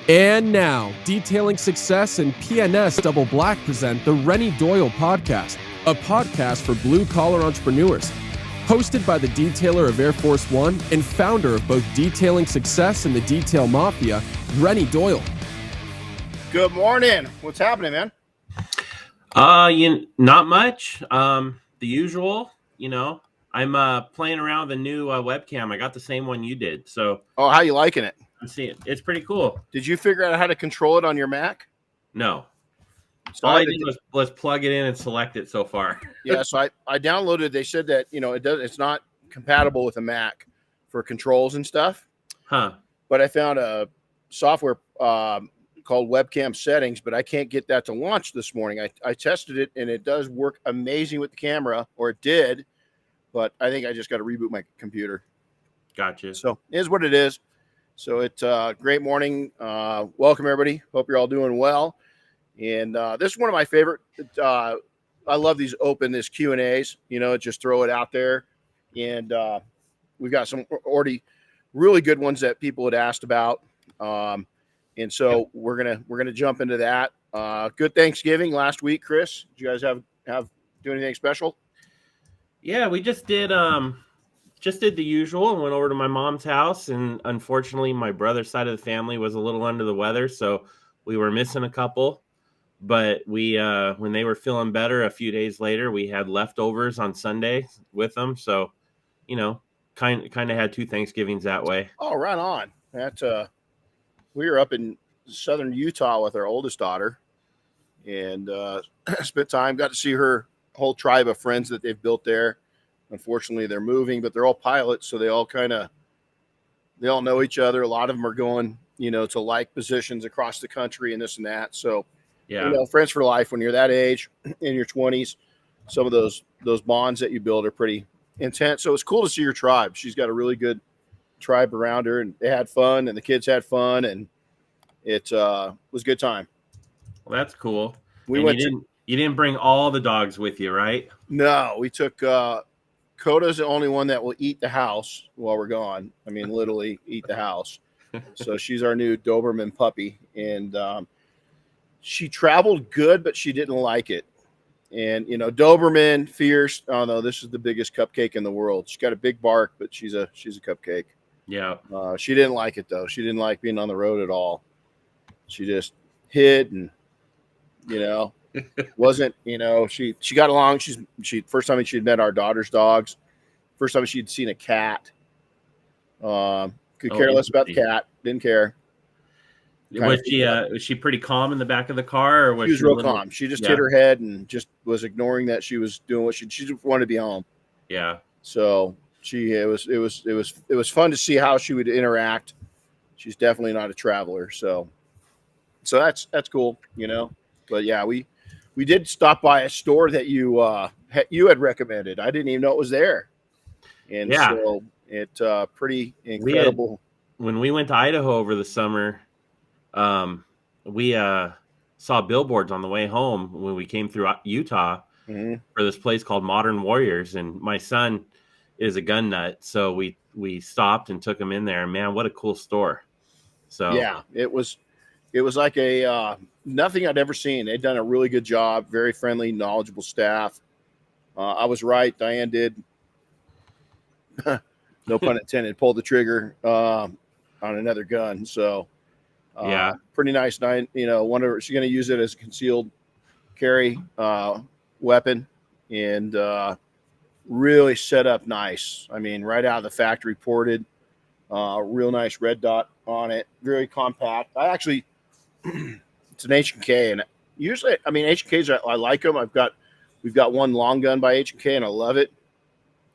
And now, Detailing Success and PNS Double Black present the Renny Doyle Podcast, a podcast for blue-collar entrepreneurs. Hosted by the detailer of Air Force One and founder of both Detailing Success and the Detail Mafia, Renny Doyle. Good morning. What's happening, man? Not much. The usual, I'm playing around with a new webcam. I got the same one you did. So, how you liking it? I'm seeing it. It's pretty cool. Did you figure out how to control it on your Mac? No. So all I did was plug it in and select it so far. Yeah, so I downloaded. They said that it's not compatible with a Mac for controls and stuff. Huh. But I found a software called Webcam Settings, but I can't get that to launch this morning. I tested it and it does work amazing with the camera, or it did, but I think I just got to reboot my computer. Gotcha. So it is what it is. So it's a great morning. Welcome, everybody. Hope you're all doing well. And this is one of my favorite. I love these this Q&As. Just throw it out there. And we've got some already really good ones that people had asked about. And so we're gonna jump into that. Good Thanksgiving last week, Chris. Did you guys have do anything special? Yeah, we just did the usual and went over to my mom's house, and unfortunately my brother's side of the family was a little under the weather, so we were missing a couple. But we when they were feeling better a few days later, we had leftovers on Sunday with them. So, kind of had two Thanksgivings that way. Oh, right on. We were up in southern Utah with our oldest daughter, and spent time, got to see her whole tribe of friends that they've built there. Unfortunately, they're moving, but they're all pilots, so they all know each other. A lot of them are going, to like positions across the country and this and that. So, yeah, friends for life when you're that age in your 20s. Some of those bonds that you build are pretty intense. So it's cool to see your tribe. She's got a really good tribe around her, and they had fun, and the kids had fun, and it was a good time. Well, that's cool. You didn't bring all the dogs with you, right? No, we took Coda's the only one that will eat the house while we're gone. I mean, literally eat the house. So she's our new Doberman puppy, and she traveled good, but she didn't like it. And Doberman, fierce. Oh no, this is the biggest cupcake in the world. She's got a big bark, but she's a cupcake. Yeah. She didn't like it though. She didn't like being on the road at all. She just hid and wasn't, she got along. She first time she'd met our daughter's dogs. First time she'd seen a cat. Could care less about the cat. Didn't care. Was she pretty calm in the back of the car, or was she was real calm? She just hit her head and just was ignoring that she was doing what she just wanted to be home. Yeah. So it was fun to see how she would interact. She's definitely not a traveler, so that's cool, But yeah, we did stop by a store that you had recommended. I didn't even know it was there, and so it's pretty incredible. When we went to Idaho over the summer, we saw billboards on the way home when we came through Utah for this place called Modern Warriors, and my son is a gun nut, so we stopped and took him in there. And man, what a cool store! So yeah, it was like a nothing I'd ever seen. They'd done a really good job, very friendly, knowledgeable staff. I was right. Diane did, no pun intended, pull the trigger on another gun. So yeah, pretty nice. Diane, wonder she's going to use it as a concealed carry weapon, and really set up nice. I mean, right out of the factory ported. Real nice red dot on it. Very compact. It's an H&K, and usually, I mean, H&Ks, I like them. We've got one long gun by H&K, and I love it.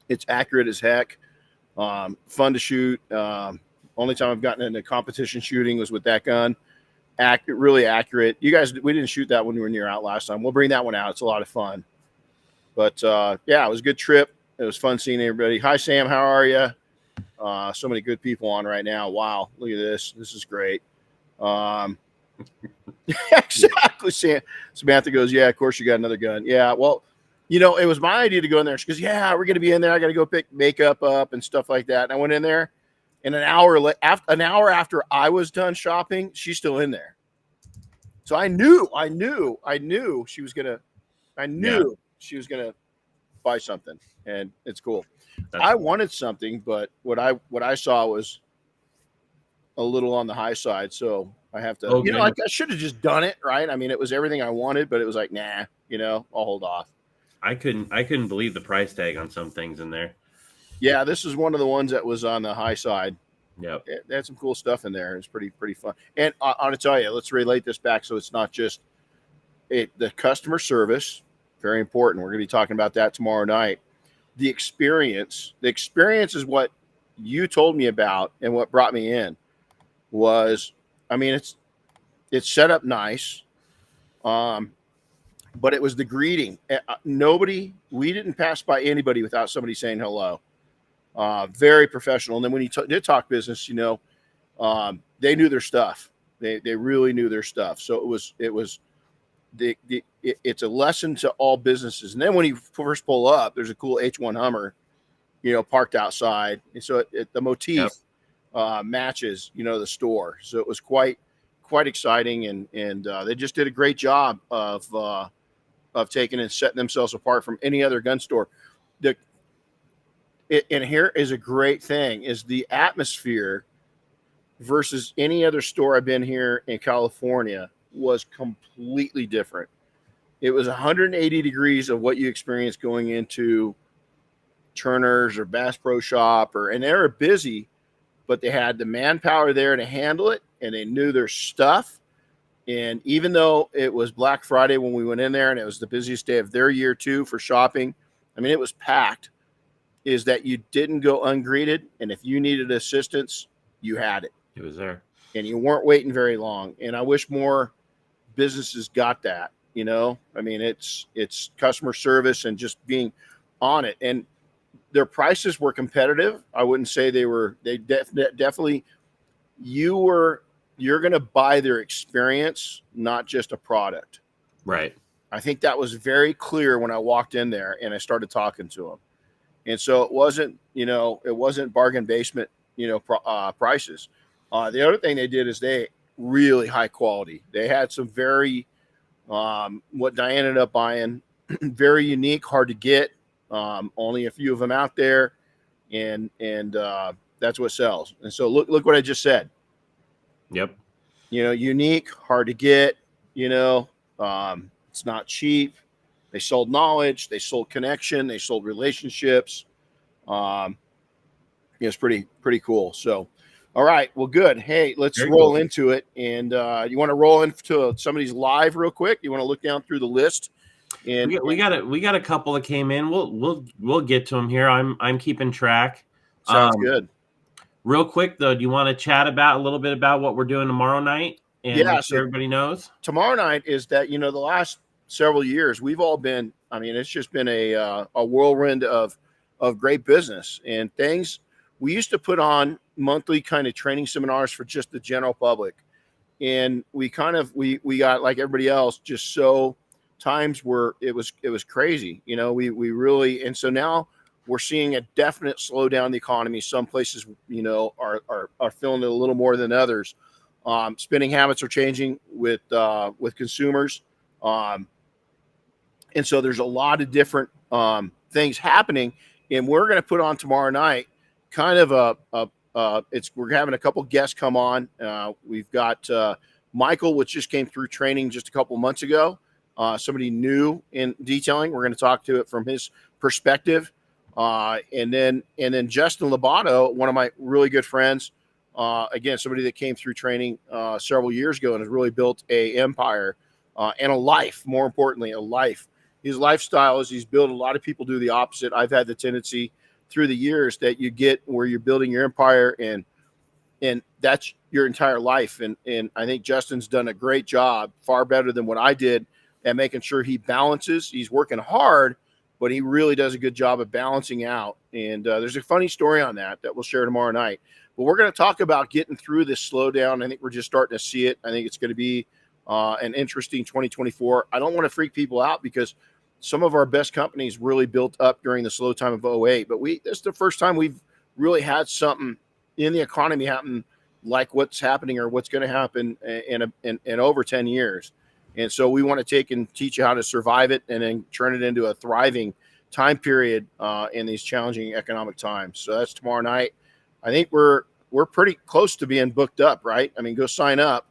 It's accurate as heck. Fun to shoot. Only time I've gotten into competition shooting was with that gun. Really accurate. You guys, we didn't shoot that when we were near out last time. We'll bring that one out. It's a lot of fun. But yeah, it was a good trip. It was fun seeing everybody. Hi, Sam. How are you? So many good people on right now. Wow. Look at this. This is great. Exactly. Samantha goes, yeah, of course you got another gun. Yeah. Well, it was my idea to go in there. She goes, yeah, we're going to be in there. I got to go pick makeup up and stuff like that. And I went in there. And an hour after I was done shopping, she's still in there. So I knew she was gonna buy something, and it's cool. I wanted something, but what I saw was a little on the high side, so I have to. I should have just done it, right? I mean, it was everything I wanted, but it was like, nah, I'll hold off. I couldn't believe the price tag on some things in there. Yeah, this is one of the ones that was on the high side. Yep. They had some cool stuff in there. It's pretty fun. And I want to tell you, let's relate this back so it's not just the customer service, very important. We're going to be talking about that tomorrow night. The experience is what you told me about, and what brought me in was, I mean, it's set up nice, but it was the greeting. We didn't pass by anybody without somebody saying hello. Very professional. And then when you did talk business, they knew their stuff. They really knew their stuff. So it's a lesson to all businesses. And then when you first pull up, there's a cool H1 Hummer, parked outside. And so the motif matches, the store. So it was quite exciting. And they just did a great job of taking and setting themselves apart from any other gun store. And here is a great thing is the atmosphere versus any other store I've been here in California was completely different. It was 180 degrees of what you experience going into Turner's or Bass Pro Shop, and they were busy, but they had the manpower there to handle it, and they knew their stuff. And even though it was Black Friday when we went in there, and it was the busiest day of their year too for shopping, I mean, it was packed. Is that you didn't go ungreeted, and if you needed assistance, you had it. It was there. And you weren't waiting very long. And I wish more businesses got that, I mean, it's customer service and just being on it. And their prices were competitive. I wouldn't say definitely, you're going to buy their experience, not just a product. Right. I think that was very clear when I walked in there and I started talking to them. And so it wasn't bargain basement, prices. The other thing they did is they really high quality. They had some very, what Diane ended up buying, very unique, hard to get. Only a few of them out there, and that's what sells. And so look what I just said. Yep. Unique, hard to get. It's not cheap. They sold knowledge. They sold connection. They sold relationships. It's pretty cool. So, all right. Well, good. Hey, let's roll into it. And you want to roll into somebody's live real quick? You want to look down through the list? And we got a couple that came in. We'll get to them here. I'm keeping track. Sounds good. Real quick though, do you want to chat a little bit about what we're doing tomorrow night? And make sure everybody knows. Tomorrow night is that the last several years we've all been. I mean, it's just been a whirlwind of great business and things. We used to put on monthly kind of training seminars for just the general public, and we got like everybody else, just so times where it was crazy. We really, and so now we're seeing a definite slowdown in the economy. Some places, are feeling it a little more than others. Spending habits are changing with consumers. And so there's a lot of different things happening, and we're going to put on tomorrow night kind of we're having a couple guests come on. We've got Michael, which just came through training just a couple months ago. Somebody new in detailing. We're going to talk to it from his perspective. And then Justin Labato, one of my really good friends, again, somebody that came through training several years ago and has really built a empire and a life, more importantly, a life. His lifestyle is he's built. A lot of people do the opposite. I've had the tendency through the years that you get where you're building your empire and that's your entire life. And I think Justin's done a great job, far better than what I did, at making sure he balances. He's working hard, but he really does a good job of balancing out. And there's a funny story on that we'll share tomorrow night. But we're going to talk about getting through this slowdown. I think we're just starting to see it. I think it's going to be an interesting 2024. I don't want to freak people out because some of our best companies really built up during the slow time of 2008. But this is the first time we've really had something in the economy happen like what's happening or what's going to happen in over 10 years. And so we want to take and teach you how to survive it and then turn it into a thriving time period in these challenging economic times. So that's tomorrow night. I think we're pretty close to being booked up, right? I mean, go sign up,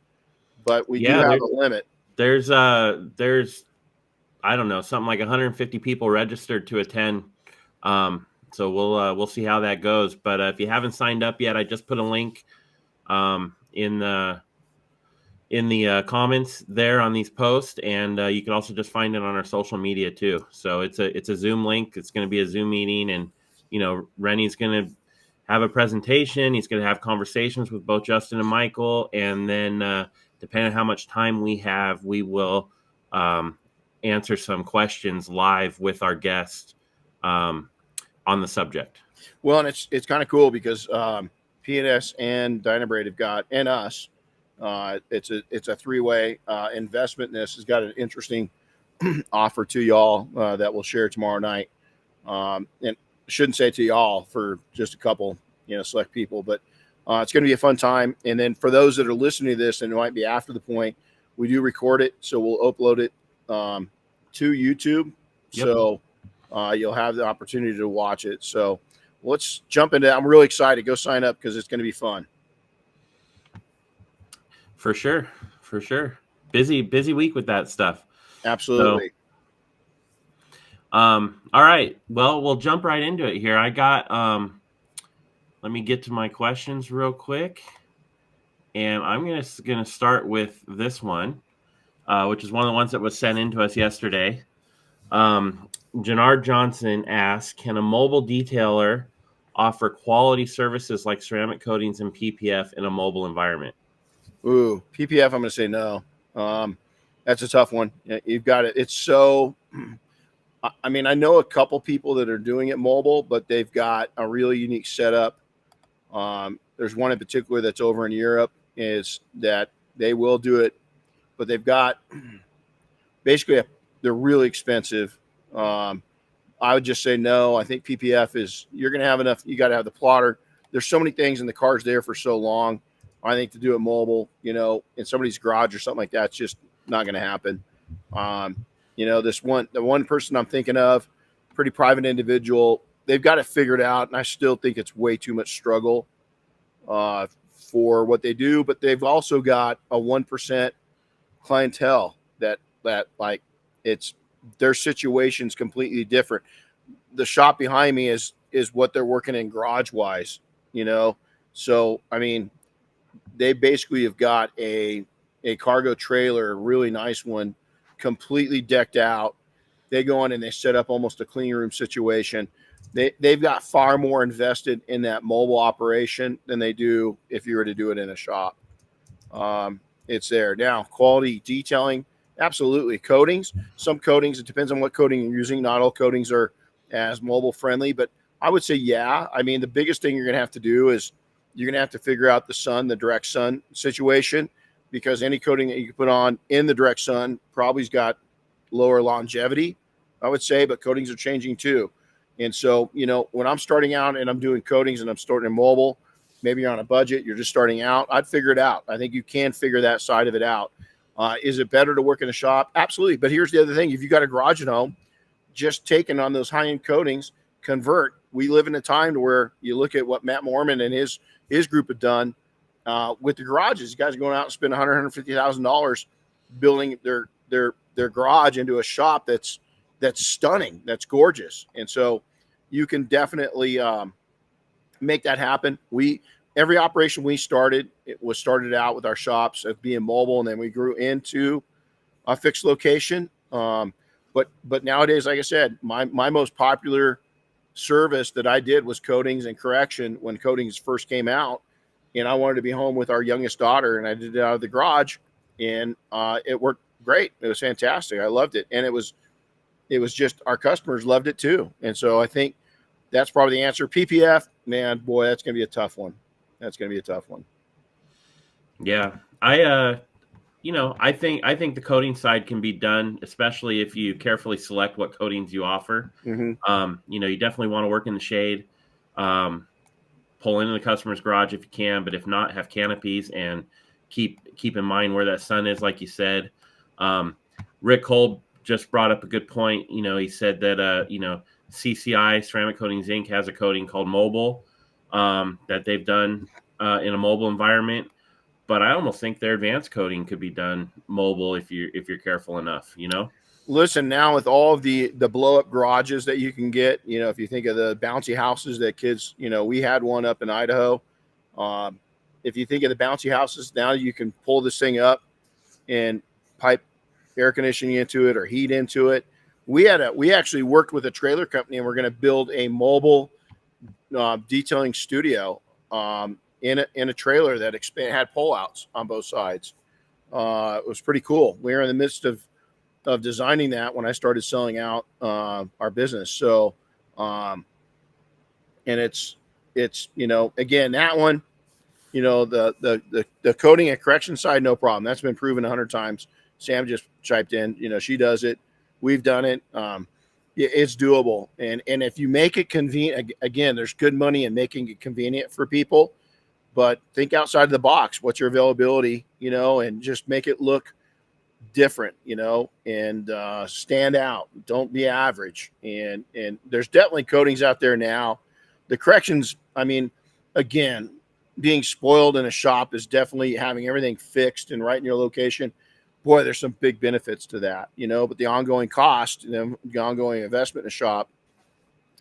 but we do have a limit. There's I don't know, something like 150 people registered to attend. So we'll see how that goes. But if you haven't signed up yet, I just put a link in the comments there on these posts, and you can also just find it on our social media too. So it's a Zoom link. It's going to be a Zoom meeting, and Renny's going to have a presentation. He's going to have conversations with both Justin and Michael, and then depending on how much time we have, we will answer some questions live with our guest on the subject. Well, and it's kind of cool because PNS and Dynabrade have got, and us, it's a three-way investment. And this has got an interesting offer to y'all that we'll share tomorrow night. And I shouldn't say to y'all for just a couple, select people, but it's going to be a fun time. And then for those that are listening to this, and it might be after the point, we do record it, so we'll upload it to YouTube. Yep. So you'll have the opportunity to watch it. So let's jump into that. I'm really excited. Go sign up because it's going to be fun. For sure. Busy week with that stuff. Absolutely. So, all right. Well, we'll jump right into it here. I got, let me get to my questions real quick. And I'm going to start with this one, which is one of the ones that was sent in to us yesterday. Jannard Johnson asks, can a mobile detailer offer quality services like ceramic coatings and PPF in a mobile environment? Ooh, PPF, I'm going to say no. That's a tough one. You've got it. It's so, I mean, I know a couple people that are doing it mobile, but they've got a really unique setup. There's one in particular that's over in Europe, is that they will do it, but they've got basically they're really expensive. I would just say no. I think PPF is, you're going to have enough. You got to have the plotter. There's so many things, and the car's there for so long. I think to do it mobile, in somebody's garage or something like that, it's just not going to happen. The one person I'm thinking of, pretty private individual, they've got it figured out, and I still think it's way too much struggle for what they do. But they've also got a 1% clientele that like it's their situation's completely different. The shop behind me is what they're working in garage wise, So I mean, they basically have got a cargo trailer, a really nice one, completely decked out. They go in and they set up almost a clean room situation. They've got far more invested in that mobile operation than they do if you were to do it in a shop. It's there. Now, quality detailing, absolutely. Coatings, some coatings, it depends on what coating you're using. Not all coatings are as mobile friendly, but I would say, yeah. I mean, the biggest thing you're going to have to do is you're going to have to figure out the direct sun situation, because any coating that you can put on in the direct sun probably's got lower longevity, I would say, but coatings are changing too. And so, when I'm starting out and I'm doing coatings and I'm starting in mobile, maybe you're on a budget, you're just starting out, I'd figure it out. I think you can figure that side of it out. Is it better to work in a shop? Absolutely. But here's the other thing. If you got a garage at home, just taking on those high-end coatings, convert. We live in a time to where you look at what Matt Mormon and his group have done with the garages. You guys are going out and spend $150,000 building their garage into a shop that's stunning, that's gorgeous. And so you can definitely make that happen. Every operation we started, it was started out with our shops of being mobile, and then we grew into a fixed location. But nowadays, like I said, my most popular service that I did was coatings and correction when coatings first came out, and I wanted to be home with our youngest daughter, and I did it out of the garage, and it worked great. It was fantastic. I loved it. And it was just, our customers loved it too. And so I think that's probably the answer. PPF, man, boy, that's going to be a tough one. Yeah. I think the coating side can be done, especially if you carefully select what coatings you offer. Mm-hmm. You definitely want to work in the shade. Pull pull into the customer's garage if you can, but if not, have canopies and keep in mind where that sun is, like you said. Rick Cole just brought up a good point. He said that CCI, Ceramic Coatings Inc., has a coating called Mobile that they've done in a mobile environment. But I almost think their advanced coating could be done mobile if you're careful enough. Listen, now with all of the blow up garages that you can get, if you think of the bouncy houses that kids, we had one up in Idaho. If you think of the bouncy houses, now you can pull this thing up and pipe air conditioning into it or heat into it. We actually worked with a trailer company, and we're going to build a mobile detailing studio in a trailer that had pull-outs on both sides. It was pretty cool. We were in the midst of designing that when I started selling out our business. So, and it's again, that one, the coding and correction side, no problem. That's been proven 100 times. Sam just chiped in. She does it. We've done it. It's doable. And if you make it convenient, again, there's good money in making it convenient for people. But think outside the box. What's your availability? And just make it look different. And stand out. Don't be average. And there's definitely coatings out there now. The corrections. I mean, again, being spoiled in a shop is definitely having everything fixed and right in your location. Boy, there's some big benefits to that, but the ongoing cost, the ongoing investment in a shop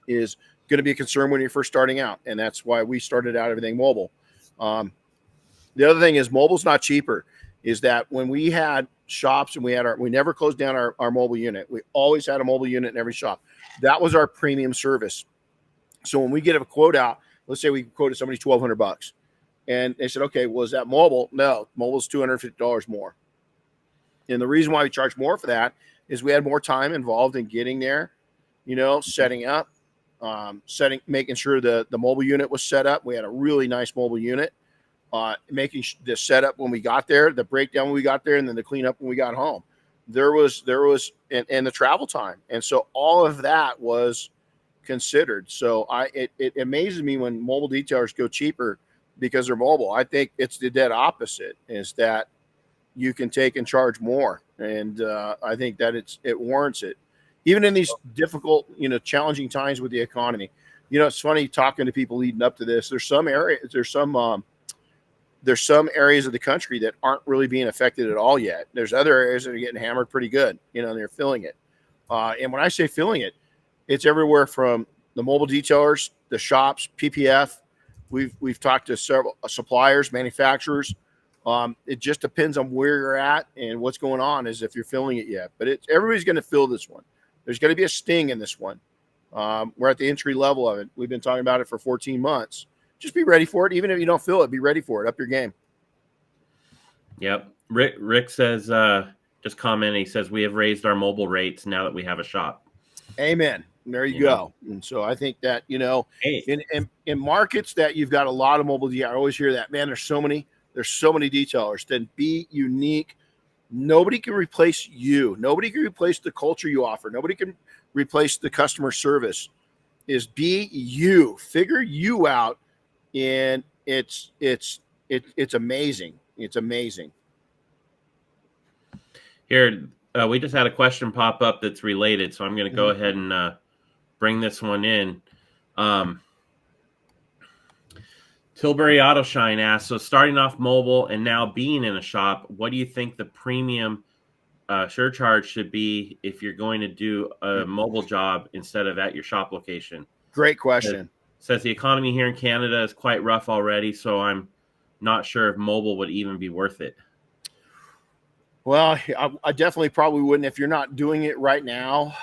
is going to be a concern when you're first starting out. And that's why we started out everything mobile. The other thing is mobile's not cheaper, is that when we had shops and we never closed down our mobile unit. We always had a mobile unit in every shop. That was our premium service. So when we get a quote out, let's say we quoted somebody $1,200 and they said, okay, well, is that mobile? No, mobile's $250 more. And the reason why we charge more for that is we had more time involved in getting there, setting up, making sure the mobile unit was set up. We had a really nice mobile unit, making the setup when we got there, the breakdown when we got there, and then the cleanup when we got home. There was and the travel time. And so all of that was considered. So it amazes me when mobile detailers go cheaper because they're mobile. I think it's the dead opposite, is that you can take and charge more. And I think that it warrants it. Even in these difficult, challenging times with the economy. It's funny talking to people leading up to this. There's some areas of the country that aren't really being affected at all yet. There's other areas that are getting hammered pretty good, and they're filling it. And when I say filling it, it's everywhere from the mobile detailers, the shops, PPF. We've talked to several suppliers, manufacturers. It just depends on where you're at and what's going on, as if you're filling it yet. But everybody's going to fill this one. There's going to be a sting in this one. We're at the entry level of it. We've been talking about it for 14 months. Just be ready for it. Even if you don't fill it, be ready for it. Up your game. Yep. Rick says, just commenting, he says, we have raised our mobile rates now that we have a shop. Amen. There you go. And so I think that, in markets that you've got a lot of mobile, I always hear that, man, there's so many detailers. Then be unique. Nobody can replace you. Nobody can replace the culture you offer. Nobody can replace the customer service. Is be you. Figure you out. And it's amazing. It's amazing. Here, we just had a question pop up that's related, so I'm going to go ahead and bring this one in. Tilbury Autoshine asks, so starting off mobile and now being in a shop, what do you think the premium surcharge should be if you're going to do a mobile job instead of at your shop location? Great question. Says the economy here in Canada is quite rough already, so I'm not sure if mobile would even be worth it. Well, I definitely probably wouldn't if you're not doing it right now.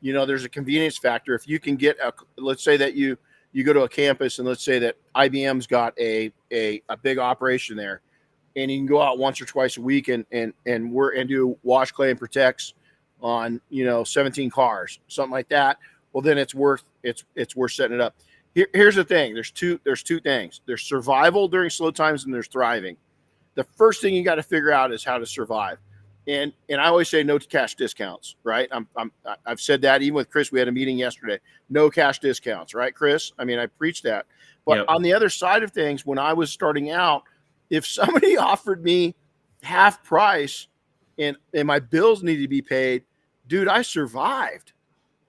There's a convenience factor. If you can get let's say that you go to a campus and let's say that IBM's got a big operation there, and you can go out once or twice a week and do wash, clay, and protects on 17 cars, something like that. Well, then it's worth setting it up. Here's the thing. There's two things. There's survival during slow times and there's thriving. The first thing you got to figure out is how to survive. And I always say no to cash discounts, right? I've said that even with Chris. We had a meeting yesterday. No cash discounts, right, Chris? I mean, I preached that. But Yep. on the other side of things, when I was starting out, if somebody offered me half price and my bills needed to be paid, dude, I survived.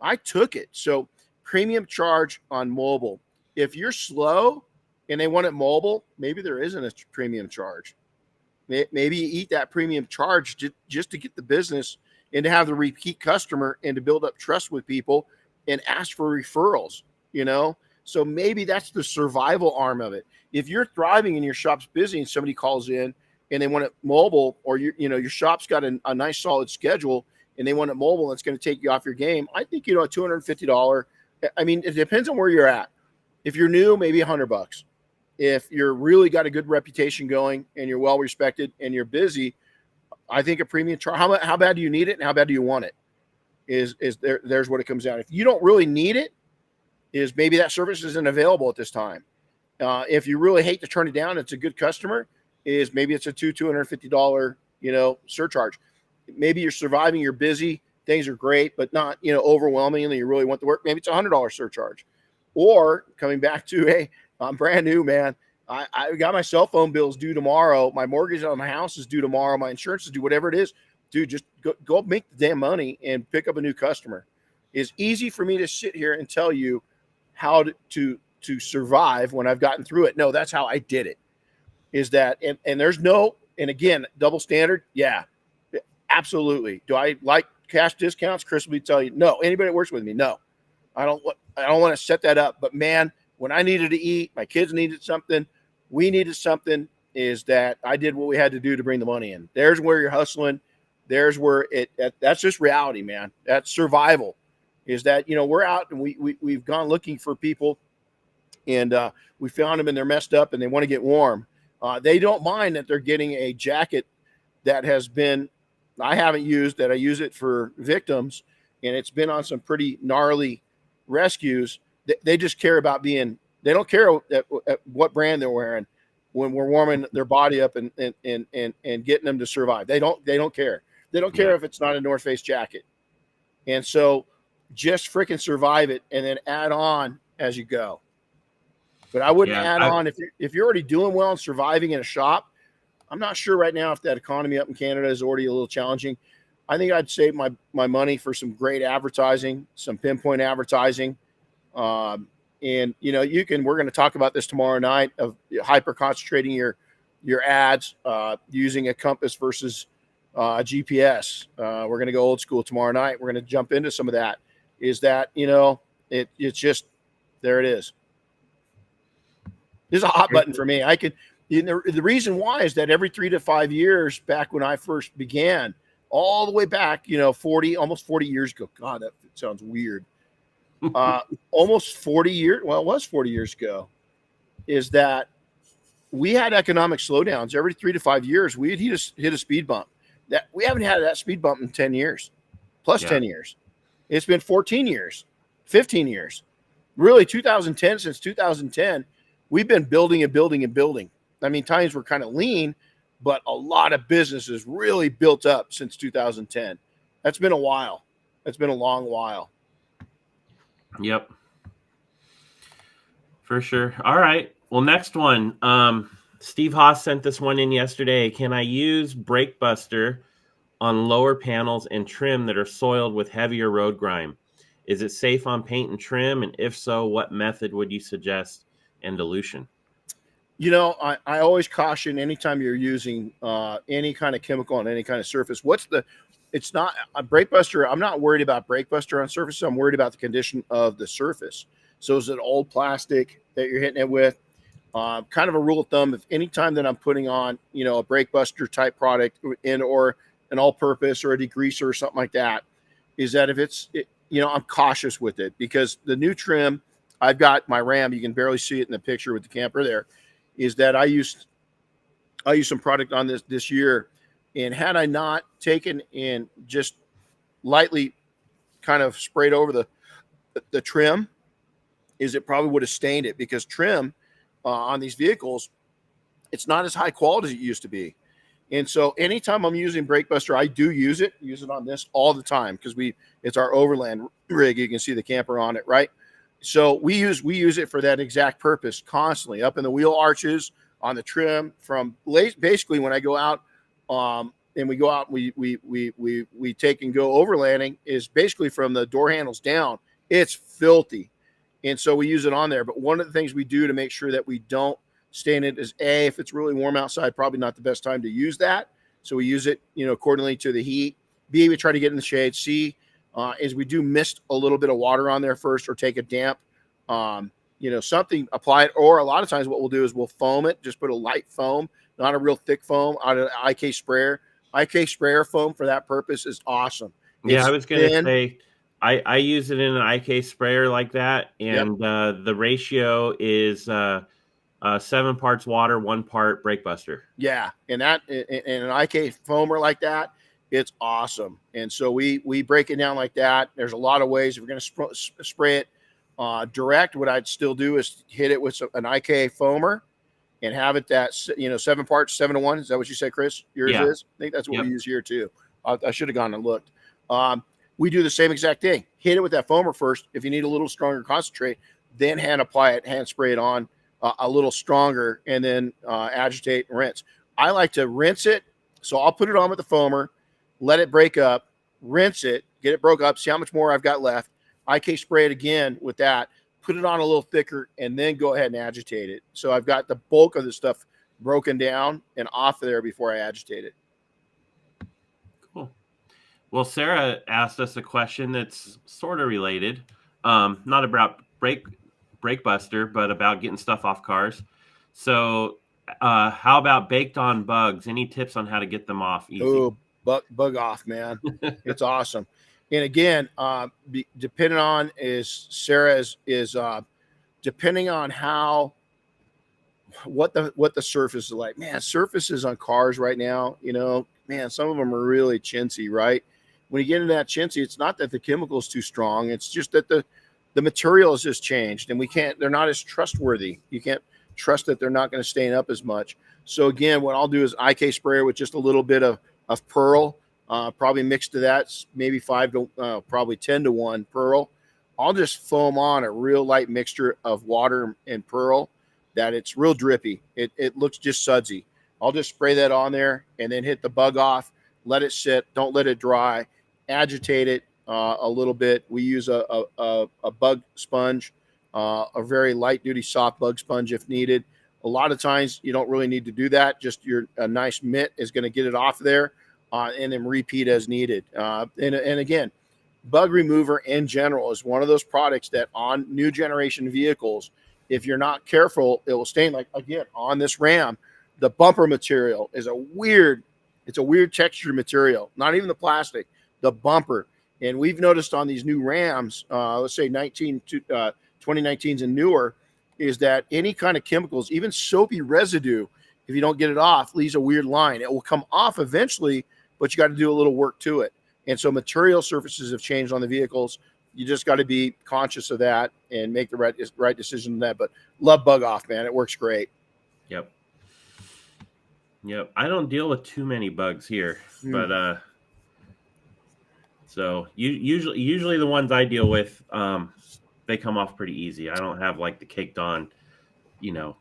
I took it. So premium charge on mobile. If you're slow and they want it mobile, maybe there isn't a premium charge. Maybe you eat that premium charge just to get the business and to have the repeat customer and to build up trust with people and ask for referrals, So maybe that's the survival arm of it. If you're thriving and your shop's busy and somebody calls in and they want it mobile, or your shop's got a nice solid schedule and they want it mobile, and it's going to take you off your game. I think, a $250. I mean, it depends on where you're at. If you're new, maybe $100. If you're really got a good reputation going and you're well respected and you're busy, I think a premium charge. How bad do you need it and how bad do you want it? There's what it comes down. If you don't really need it, is maybe that service isn't available at this time. If you really hate to turn it down, it's a good customer. Is maybe it's a $250 surcharge. Maybe you're surviving, you're busy, things are great, but not overwhelming, and you really want the work. Maybe it's a $100 surcharge. Or coming back to, hey, I'm brand new, man. I got my cell phone bills due tomorrow. My mortgage on my house is due tomorrow. My insurance is due, whatever it is. Dude, just go make the damn money and pick up a new customer. It's easy for me to sit here and tell you how to survive when I've gotten through it. No, that's how I did it. Is that, and there's no, and again, double standard. Yeah, absolutely. Do I like cash discounts? Chris will tell you, no. Anybody that works with me, no. I don't want to set that up. But man, when I needed to eat, my kids needed something, we needed something, is that I did what we had to do to bring the money in. There's where you're hustling. There's where that's just reality, man. That's survival. Is that, we're out and we've gone looking for people, and we found them and they're messed up and they want to get warm. They don't mind that they're getting a jacket that has been, I haven't used, that I use it for victims, and it's been on some pretty gnarly rescues. They just care about they don't care at what brand they're wearing when we're warming their body up and getting them to survive. They don't care. They don't care if it's not a North Face jacket. And so just freaking survive it and then add on as you go. But I wouldn't add on if you're already doing well and surviving in a shop. I'm not sure right now if that economy up in Canada is already a little challenging. I think I'd save my money for some great advertising, some pinpoint advertising. And we're going to talk about this tomorrow night, of hyper concentrating your ads, using a compass versus GPS. We're going to go old school tomorrow night. We're going to jump into some of that. Is that, it's just, there it is. This is a hot button for me. The reason why is that every 3 to 5 years, back when I first began, all the way back, almost 40 years ago. God, that sounds weird. Almost 40 years. Well, it was 40 years ago. Is that we had economic slowdowns every 3 to 5 years. We'd hit a speed bump. That we haven't had that speed bump in 10 years, plus 10 years. It's been 14 years, 15 years. Really, 2010, since 2010, we've been building and building and building. I mean, times were kind of lean, but a lot of businesses really built up since 2010. That's been a while. That's been a long while. Yep. For sure. All right. Well, next one. Steve Haas sent this one in yesterday. Can I use Brake Buster on lower panels and trim that are soiled with heavier road grime? Is it safe on paint and trim? And if so, what method would you suggest and dilution? I always caution anytime you're using any kind of chemical on any kind of surface. It's not a Brake Buster. I'm not worried about Brake Buster on surfaces. I'm worried about the condition of the surface. So is it old plastic that you're hitting it with? Kind of a rule of thumb, if anytime that I'm putting on, a Brake Buster type product or an all-purpose or a degreaser or something like that, is that if I'm cautious with it, because the new trim, I've got my Ram, you can barely see it in the picture with the camper there, is that I used some product on this year, and had I not taken and just lightly kind of sprayed over the trim, is it probably would have stained it, because trim on these vehicles, it's not as high quality as it used to be. And so anytime I'm using Brake Buster, I do use it on this all the time because it's our overland rig. You can see the camper on it, right? So we use it for that exact purpose constantly, up in the wheel arches, on the trim, from basically when I go out, and we go out, we take and go overlanding, is basically from the door handles down. It's filthy. And so we use it on there. But one of the things we do to make sure that we don't stay in it is, A, if it's really warm outside, probably not the best time to use that. So we use it, accordingly to the heat. B, we try to get in the shade. C, is we do mist a little bit of water on there first, or take a damp, something, apply it. Or a lot of times what we'll do is we'll foam it, just put a light foam, not a real thick foam, out of the IK sprayer. IK sprayer foam for that purpose is awesome. I was going to say, I use it in an IK sprayer like that, and the ratio is 7 parts water, 1 part Brake Buster. Yeah, and an IK foamer like that, it's awesome. And so we break it down like that. There's a lot of ways. If we're going to spray it direct, what I'd still do is hit it with an IK foamer and have it that 7 parts, 7-to-1. Is that what you said, Chris? Yours is? I think that's what we use here too. I should have gone and looked. We do the same exact thing. Hit it with that foamer first. If you need a little stronger concentrate, then hand spray it on a little stronger, and then agitate and rinse. I like to rinse it. So I'll put it on with the foamer, let it break up, rinse it, get it broke up, see how much more I've got left. IK spray it again with that, put it on a little thicker, and then go ahead and agitate it. So I've got the bulk of the stuff broken down and off of there before I agitate it. Cool. Well, Sarah asked us a question that's sort of related, not about Brake Buster, but about getting stuff off cars. So how about baked on bugs? Any tips on how to get them off easy? Oh, bug off, man. It's awesome. And again, depending on depending on what the surface is like. Man, surfaces on cars right now, some of them are really chintzy, right? When you get into that chintzy, it's not that the chemical is too strong. It's just that the material has just changed, and they're not as trustworthy. You can't trust that they're not going to stain up as much. So again, what I'll do is IK sprayer with just a little bit of pearl, probably mixed to that, maybe 5 to probably 10-to-1 pearl. I'll just foam on a real light mixture of water and pearl that it's real drippy. It looks just sudsy. I'll just spray that on there and then hit the bug off, let it sit, don't let it dry, agitate it a little bit. We use a bug sponge, a very light duty soft bug sponge if needed. A lot of times you don't really need to do that. Just a nice mitt is going to get it off there, and then repeat as needed. And again, bug remover in general is one of those products that on new generation vehicles, if you're not careful, it will stain. Like again, on this Ram, the bumper material is a weird texture material, not even the plastic, the bumper. And we've noticed on these new Rams, let's say 2019s and newer, is that any kind of chemicals, even soapy residue, if you don't get it off, leaves a weird line. It will come off eventually, but you got to do a little work to it. And so material surfaces have changed on the vehicles. You just got to be conscious of that and make the right decision on that. But love bug off, man. It works great. Yep. I don't deal with too many bugs here, but so usually the ones I deal with, they come off pretty easy. I don't have like the caked on,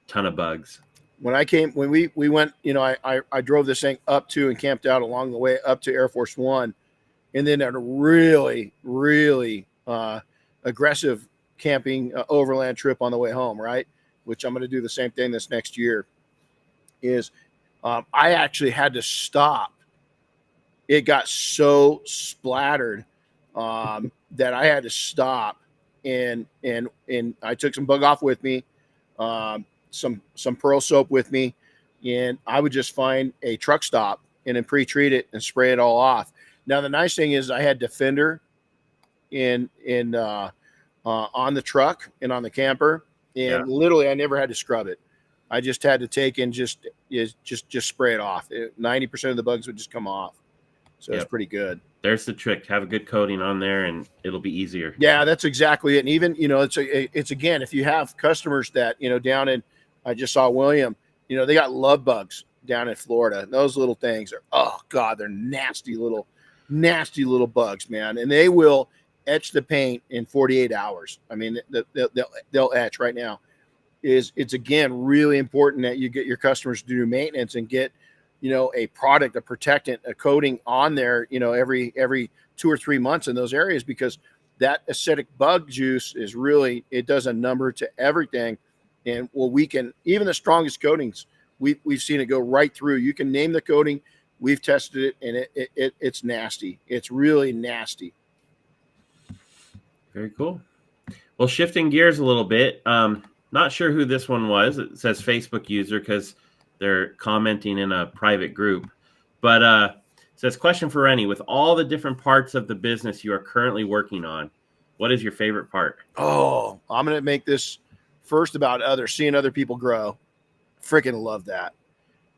ton of bugs. When we went, I drove this thing up to and camped out along the way up to Air Force One, and then at a really, really aggressive camping overland trip on the way home, right? Which I'm going to do the same thing this next year. I actually had to stop. It got so splattered that I had to stop, and I took some bug off with me, some pearl soap with me, and I would just find a truck stop and then pre-treat it and spray it all off. Now the nice thing is I had Defender on the truck and on the camper, and literally I never had to scrub it. I just had to take and just spray it off. 90% of the bugs would just come off. So it's pretty good. There's the trick. Have a good coating on there and it'll be easier. Yeah, that's exactly it. And even, it's again, if you have customers that, down in, I just saw William, they got love bugs. down in Florida. Those little things are, oh God, they're nasty little bugs, man. And they will etch the paint in 48 hours. I mean, they'll etch right now. It's again really important that you get your customers to do maintenance and get, a product, a protectant, a coating on there, every 2 or 3 months in those areas, because that acidic bug juice is really, it does a number to everything. And we can, even the strongest coatings, we've seen it go right through. You can name the coating, we've tested it, and it's nasty. It's really nasty. Very cool. Well, shifting gears a little bit, not sure who this one was. It says Facebook user because they're commenting in a private group. But it says, question for Renny. With all the different parts of the business you are currently working on, what is your favorite part? Oh, I'm going to make this first about seeing other people grow. Freaking love that.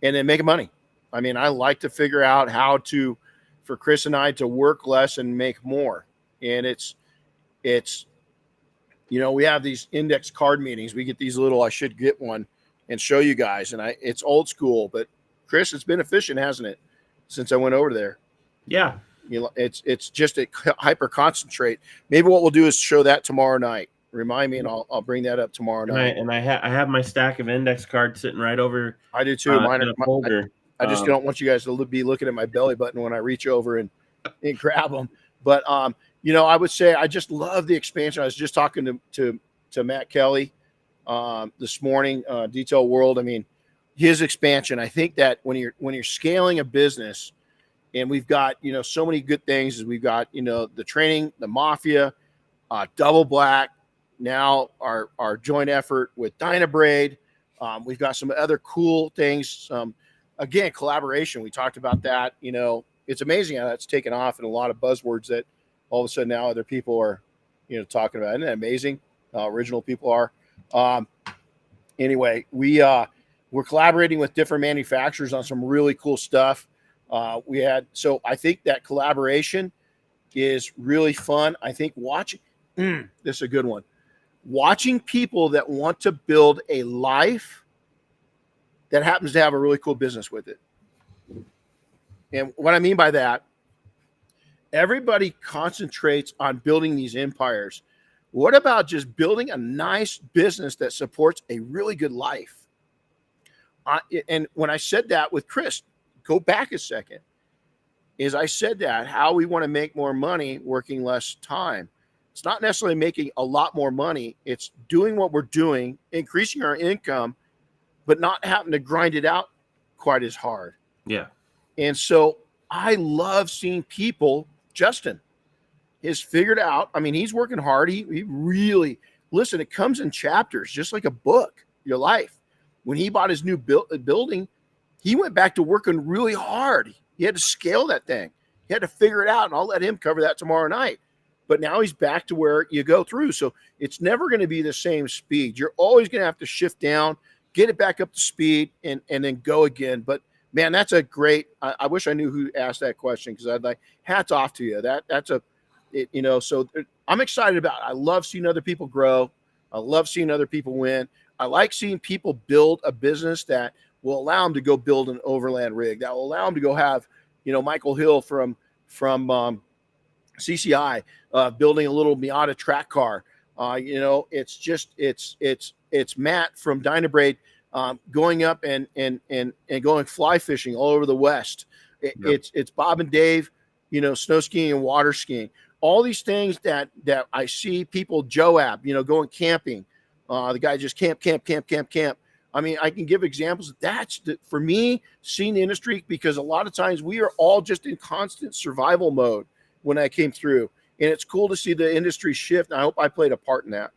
And then making money. I mean, I like to figure out how for Chris and I to work less and make more. And it's, we have these index card meetings. We get these I should get one and show you guys. And it's old school, but Chris, it's been efficient, hasn't it? Since I went over there. Yeah. It's just a hyper concentrate. Maybe what we'll do is show that tomorrow night. Remind me, and I'll bring that up tomorrow night. I have my stack of index cards sitting right over. I do too. Mine in a folder. I just don't want you guys to be looking at my belly button when I reach over and grab them. But I would say I just love the expansion. I was just talking to Matt Kelly this morning, Detail World. I mean, his expansion. I think that when you're scaling a business, and we've got so many good things. Is we've got the training, the Mafia, Double Black. Now our joint effort with Dynabraid. We've got some other cool things. Again, collaboration. We talked about that. It's amazing how that's taken off, and a lot of buzzwords that all of a sudden now other people are, talking about. Isn't that amazing? Original people are. Anyway, we're collaborating with different manufacturers on some really cool stuff. So I think that collaboration is really fun. I think watching, this is a good one. Watching people that want to build a life that happens to have a really cool business with it. And what I mean by that, everybody concentrates on building these empires. What about just building a nice business that supports a really good life? And when I said that with Chris, go back a second, is I said that how we want to make more money working less time. It's not necessarily making a lot more money. It's doing what we're doing, increasing our income, but not having to grind it out quite as hard. Yeah. And so I love seeing people, Justin has figured out. I mean, he's working hard. He really, listen, it comes in chapters, just like a book, your life. When he bought his new building, he went back to working really hard. He had to scale that thing. He had to figure it out, and I'll let him cover that tomorrow night. But now he's back to where you go through. So it's never going to be the same speed. You're always going to have to shift down, get it back up to speed, and then go again. But man, that's a great. I wish I knew who asked that question, because I'd like, hats off to you. So I'm excited about it. I love seeing other people grow. I love seeing other people win. I like seeing people build a business that will allow them to go build an overland rig, that will allow them to go have, Michael Hill from CCI building a little Miata track car. It's Matt from Dynabraid going up and going fly fishing all over the West. It's Bob and Dave, snow skiing and water skiing. All these things that I see people, Joab, going camping. The guy just camp. I mean, I can give examples. That's for me, seeing the industry, because a lot of times we are all just in constant survival mode when I came through. And it's cool to see the industry shift. And I hope I played a part in that.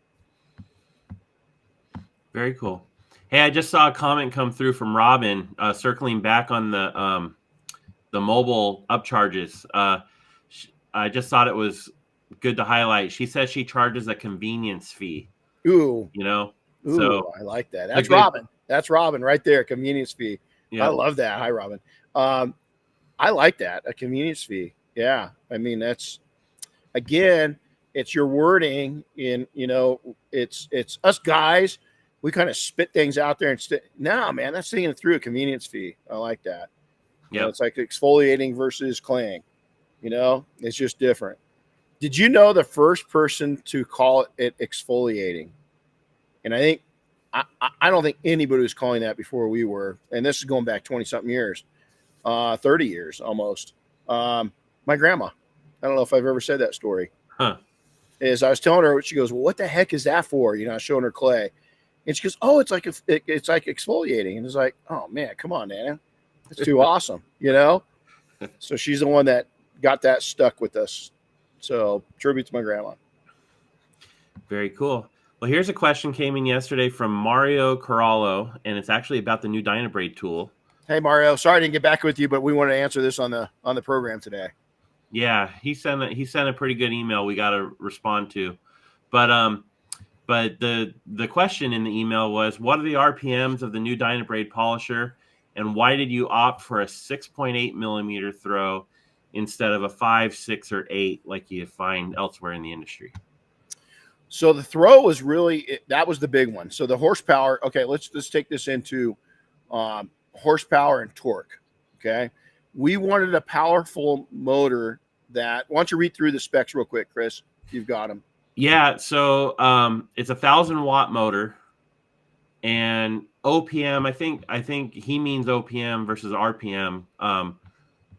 Very cool. Hey, I just saw a comment come through from Robin, circling back on the mobile upcharges. I just thought it was good to highlight. She says she charges a convenience fee. Ooh. Ooh, so I like that. That's Robin. That's Robin right there. Convenience fee. Yeah. I love that. Hi, Robin. I like that. A convenience fee. Yeah. I mean, that's, again, it's your wording in, it's us guys. we kind of spit things out there and no, man, that's thinking it through a convenience fee. I like that. Yeah, It's like exfoliating versus claying. It's just different. Did you know the first person to call it exfoliating? And I don't think anybody was calling that before we were. And this is going back 20-something years, 30 years almost. My grandma. I don't know if I've ever said that story. huh? Is I was telling her, she goes, well, what the heck is that for? I was showing her clay. And she goes, oh, it's like exfoliating. And it's like, oh, man, come on, Nana. It's too awesome, So she's the one that got that stuck with us. So tribute to my grandma. Very cool. Well, here's a question came in yesterday from Mario Corallo, and it's actually about the new Dynabrade tool. Hey, Mario. Sorry I didn't get back with you, but we wanted to answer this on the program today. Yeah, he sent a pretty good email we got to respond to. But the question in the email was, what are the RPMs of the new Dynabrade polisher, and why did you opt for a 6.8 millimeter throw instead of a 5, 6, or 8 like you find elsewhere in the industry? So the throw was that was the big one. So the horsepower. Okay, let's take this into horsepower and torque. Okay, we wanted a powerful motor that. Why don't you read through the specs real quick, Chris? You've got them. Yeah, so it's 1,000-watt motor, and OPM. I think he means OPM versus RPM,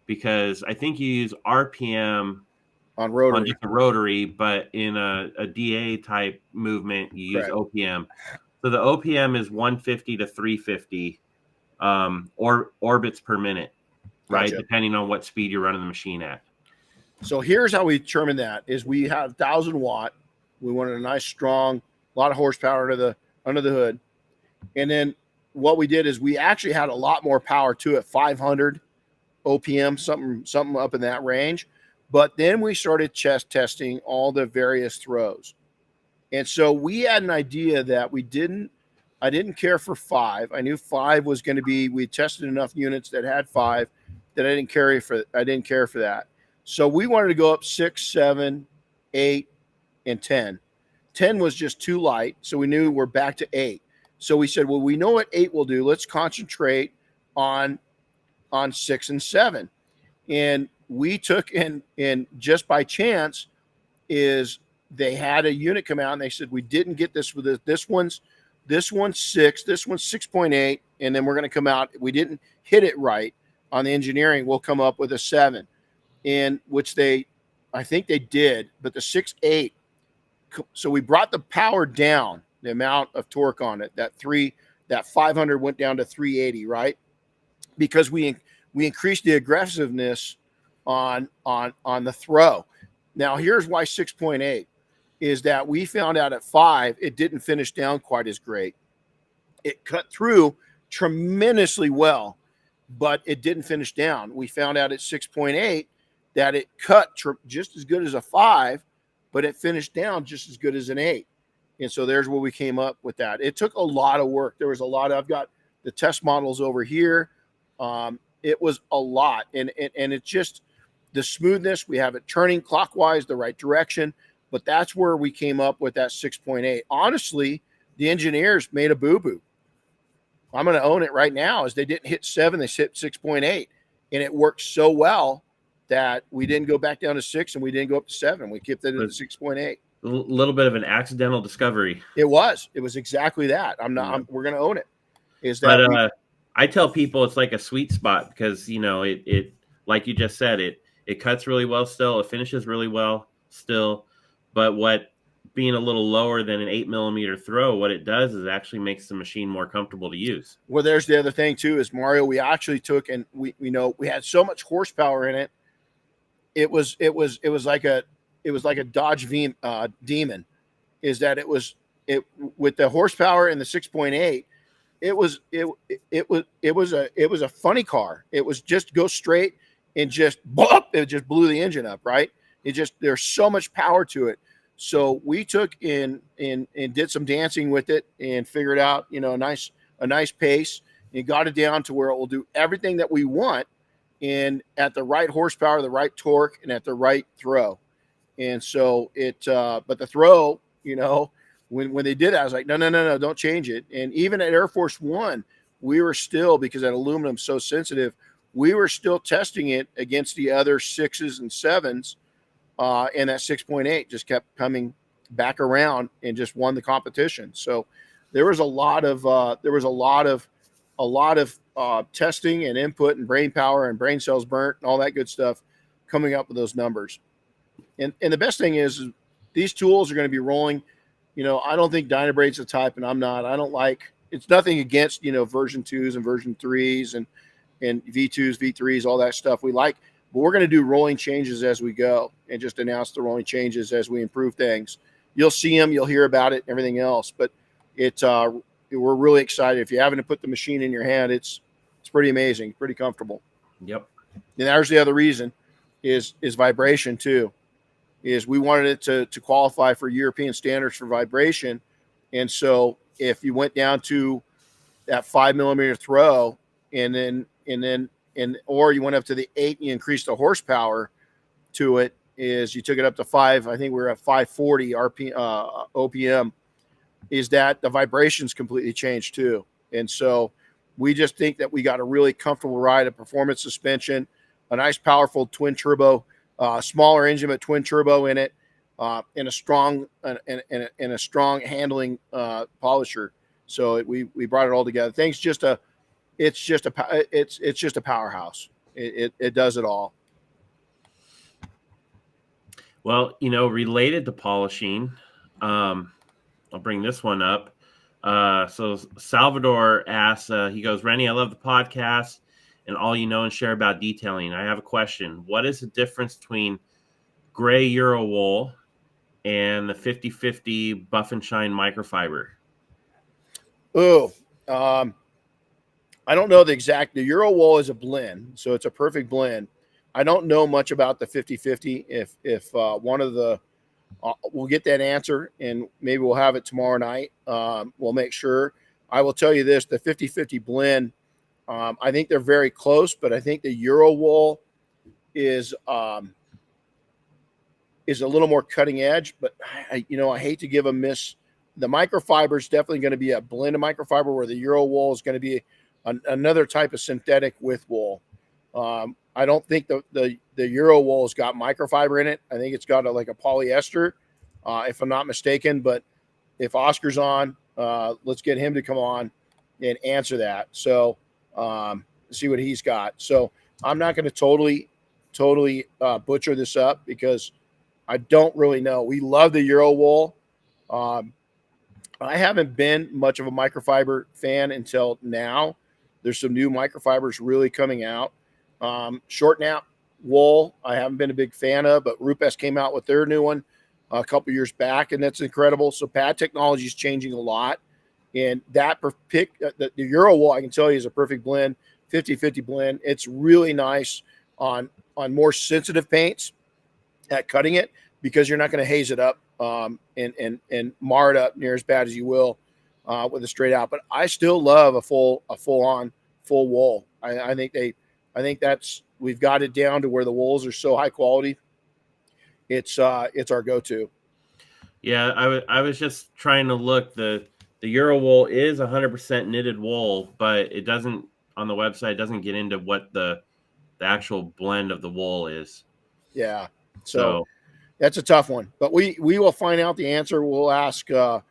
because I think you use RPM on rotary. On just a rotary, but in a DA type movement, you use OPM. So the OPM is 150 to 350 orbits per minute, right? Gotcha. Depending on what speed you're running the machine at. So here's how we determine that: is we have 1,000-watt. We wanted a nice, strong, a lot of horsepower under the hood, and then what we did is we actually had a lot more power to it, 500 OPM, something up in that range. But then we started chest testing all the various throws. And so we had an idea that I didn't care for 5. I knew 5 was going to be, we tested enough units that had 5 that I didn't care for that. So we wanted to go up 6, 7, 8, and 10. 10 was just too light. So we knew we're back to 8. So we said, well, we know what 8 will do. Let's concentrate on 6 and 7. And we took and just by chance is they had a unit come out and they said, we didn't get this with this one's 6, this one's 6.8. And then we're going to come out. We didn't hit it right on the engineering. We'll come up with a 7, and which I think they did, but the 6.8. So we brought the power down, the amount of torque on it, that 500 went down to 380, right? Because we increased the aggressiveness on the throw. Now, here's why 6.8 is that we found out at 5, it didn't finish down quite as great. It cut through tremendously well, but it didn't finish down. We found out at 6.8 that it cut just as good as a 5, but it finished down just as good as an 8. And so there's where we came up with that. It took a lot of work. There was a lot. I've got the test models over here. It was a lot, and it's just the smoothness. We have it turning clockwise the right direction, but that's where we came up with that 6.8. Honestly, the engineers made a boo-boo. I'm going to own it right now. As they didn't hit 7, they hit 6.8, and it worked so well that we didn't go back down to 6 and we didn't go up to 7. We kept it at 6.8. A little bit of an accidental discovery. It was exactly that. We're going to own it. Is that? I tell people it's like a sweet spot because it like you just said, it cuts really well still, it finishes really well still, but what being a little lower than an 8 millimeter throw, what it does is it actually makes the machine more comfortable to use. Well, there's the other thing too, is Mario, we actually took and we had so much horsepower in it. It was like a Dodge Demon, is that it was with the horsepower and the 6.8. It was a funny car. It was just go straight and just it just blew the engine up, right? There's so much power to it. So we took and did some dancing with it and figured out, a nice pace, and got it down to where it will do everything that we want and at the right horsepower, the right torque, and at the right throw. And so but the throw, when they did that, I was like, no, don't change it. And even at Air Force One, we were still, because that aluminum's so sensitive, we were still testing it against the other 6s and 7s. And that 6.8 just kept coming back around and just won the competition. So there was a lot of testing and input and brain power and brain cells burnt and all that good stuff coming up with those numbers. And the best thing is these tools are going to be rolling. I don't think Dynabraid's the type, and I'm not. I don't like. It's nothing against version 2s and version 3s and V2s, V3s, all that stuff we like. But we're going to do rolling changes as we go and just announce the rolling changes as we improve things. You'll see them, you'll hear about it, everything else. But we're really excited. If you haven't put the machine in your hand, it's pretty amazing, pretty comfortable. Yep. And there's the other reason is vibration too. Is we wanted it to qualify for European standards for vibration. And so if you went down to that 5 millimeter throw or you went up to the 8 and you increased the horsepower to it, is you took it up to 5. I think we're at 540 OPM, is that the vibrations completely changed too. And so we just think that we got a really comfortable ride, a performance suspension, a nice powerful twin turbo, smaller engine but twin turbo in it, and a strong handling polisher. So we brought it all together. It's just a powerhouse. It does it all. Well, related to polishing, I'll bring this one up. So Salvador asks, he goes, Renny, I love the podcast and all you know and share about detailing. I have a question. What is the difference between gray Euro wool and the 50/50 buff and shine microfiber? I don't know the Euro wool is a blend, so it's a perfect blend. I don't know much about the 50/50. If one of the we'll get that answer and maybe we'll have it tomorrow night. We'll make sure. I will tell you this: the 50/50 blend. I think they're very close, but I think the Euro wool is a little more cutting edge. But I hate to give a miss. The microfiber is definitely going to be a blend of microfiber, where the Euro wool is going to be another type of synthetic with wool. I don't think the Euro wool has got microfiber in it. I think it's got a polyester, if I'm not mistaken. But if Oscar's on, let's get him to come on and answer that. So see what he's got. So I'm not going to totally butcher this up because I don't really know. We love the Euro wool. I haven't been much of a microfiber fan until now. There's some new microfibers really coming out. Short nap wool, I haven't been a big fan of, but Rupes came out with their new one a couple years back, and that's incredible. So pad technology is changing a lot. And that the Euro wool, I can tell you, is a perfect blend, 50/50 blend. It's really nice on more sensitive paints at cutting it, because you're not going to haze it up and mar it up near as bad as you will with a straight out. But I still love a full wool. I think that's, we've got it down to where the wools are so high quality. It's our go-to. Yeah, I was just trying to look. The Euro wool is 100% knitted wool, but it doesn't, on the website, it doesn't get into what the actual blend of the wool is. Yeah. So that's a tough one, but we will find out the answer. We'll ask the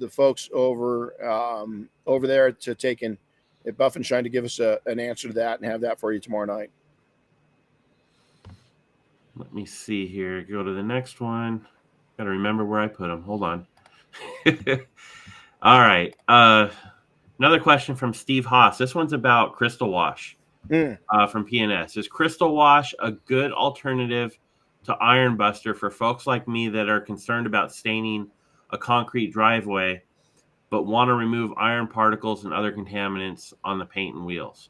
folks over there to take in at Buff and Shine to give us an answer to that and have that for you tomorrow night. Let me see here. Go to the next one. Got to remember where I put them. Hold on. All right. Another question from Steve Haas. This one's about Crystal Wash from PNS. Is Crystal Wash a good alternative to Iron Buster for folks like me that are concerned about staining a concrete driveway but want to remove iron particles and other contaminants on the paint and wheels?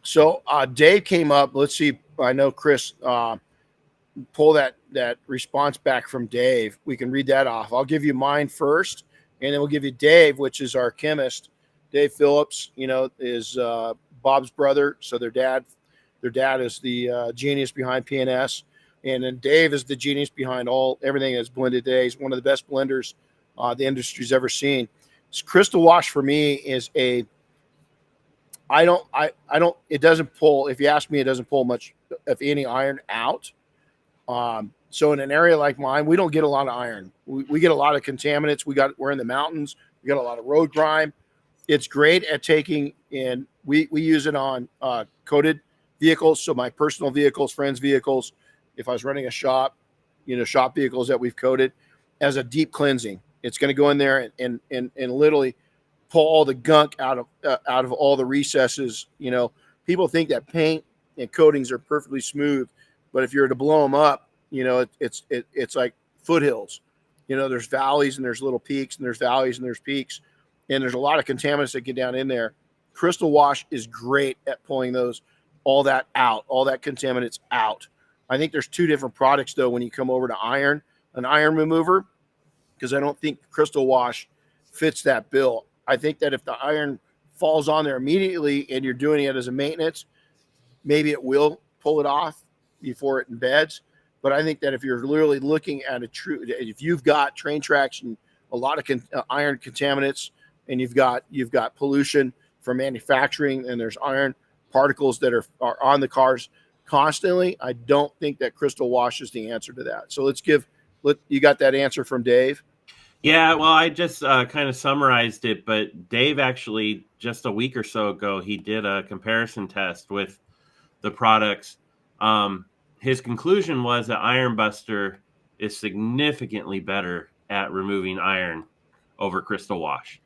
So Dave came up. Let's see. I know Chris pull that response back from Dave. We can read that off. I'll give you mine first, and then we'll give you Dave, which is our chemist. Dave Phillips, is Bob's brother. So their dad is the genius behind PNS. And then Dave is the genius behind everything that's blended today. He's one of the best blenders the industry's ever seen. This Crystal Wash for me is it doesn't pull, if you ask me, it doesn't pull much of any iron out. So in an area like mine, we don't get a lot of iron. We get a lot of contaminants. We're in the mountains. We got a lot of road grime. It's great at taking in. We use it on coated vehicles. So my personal vehicles, friends' vehicles, if I was running a shop, shop vehicles that we've coated, as a deep cleansing. It's going to go in there and literally pull all the gunk out of all the recesses. People think that paint and coatings are perfectly smooth, but if you're to blow them up, it's like foothills. There's valleys and there's little peaks, and there's valleys and there's peaks, and there's a lot of contaminants that get down in there. Crystal Wash is great at pulling all that contaminants out. I think there's two different products though when you come over to an iron remover, because I don't think Crystal Wash fits that bill. I think that if the iron falls on there immediately and you're doing it as a maintenance, maybe it will pull it off before it embeds. But I think that if you're literally looking at if you've got train tracks and a lot of iron contaminants, and you've got pollution from manufacturing, and there's iron particles that are on the cars constantly, I don't think that Crystal Wash is the answer to that. So you got that answer from Dave? Yeah, well, I just kind of summarized it, but Dave actually just a week or so ago, he did a comparison test with the products. His conclusion was that Iron Buster is significantly better at removing iron over Crystal Wash.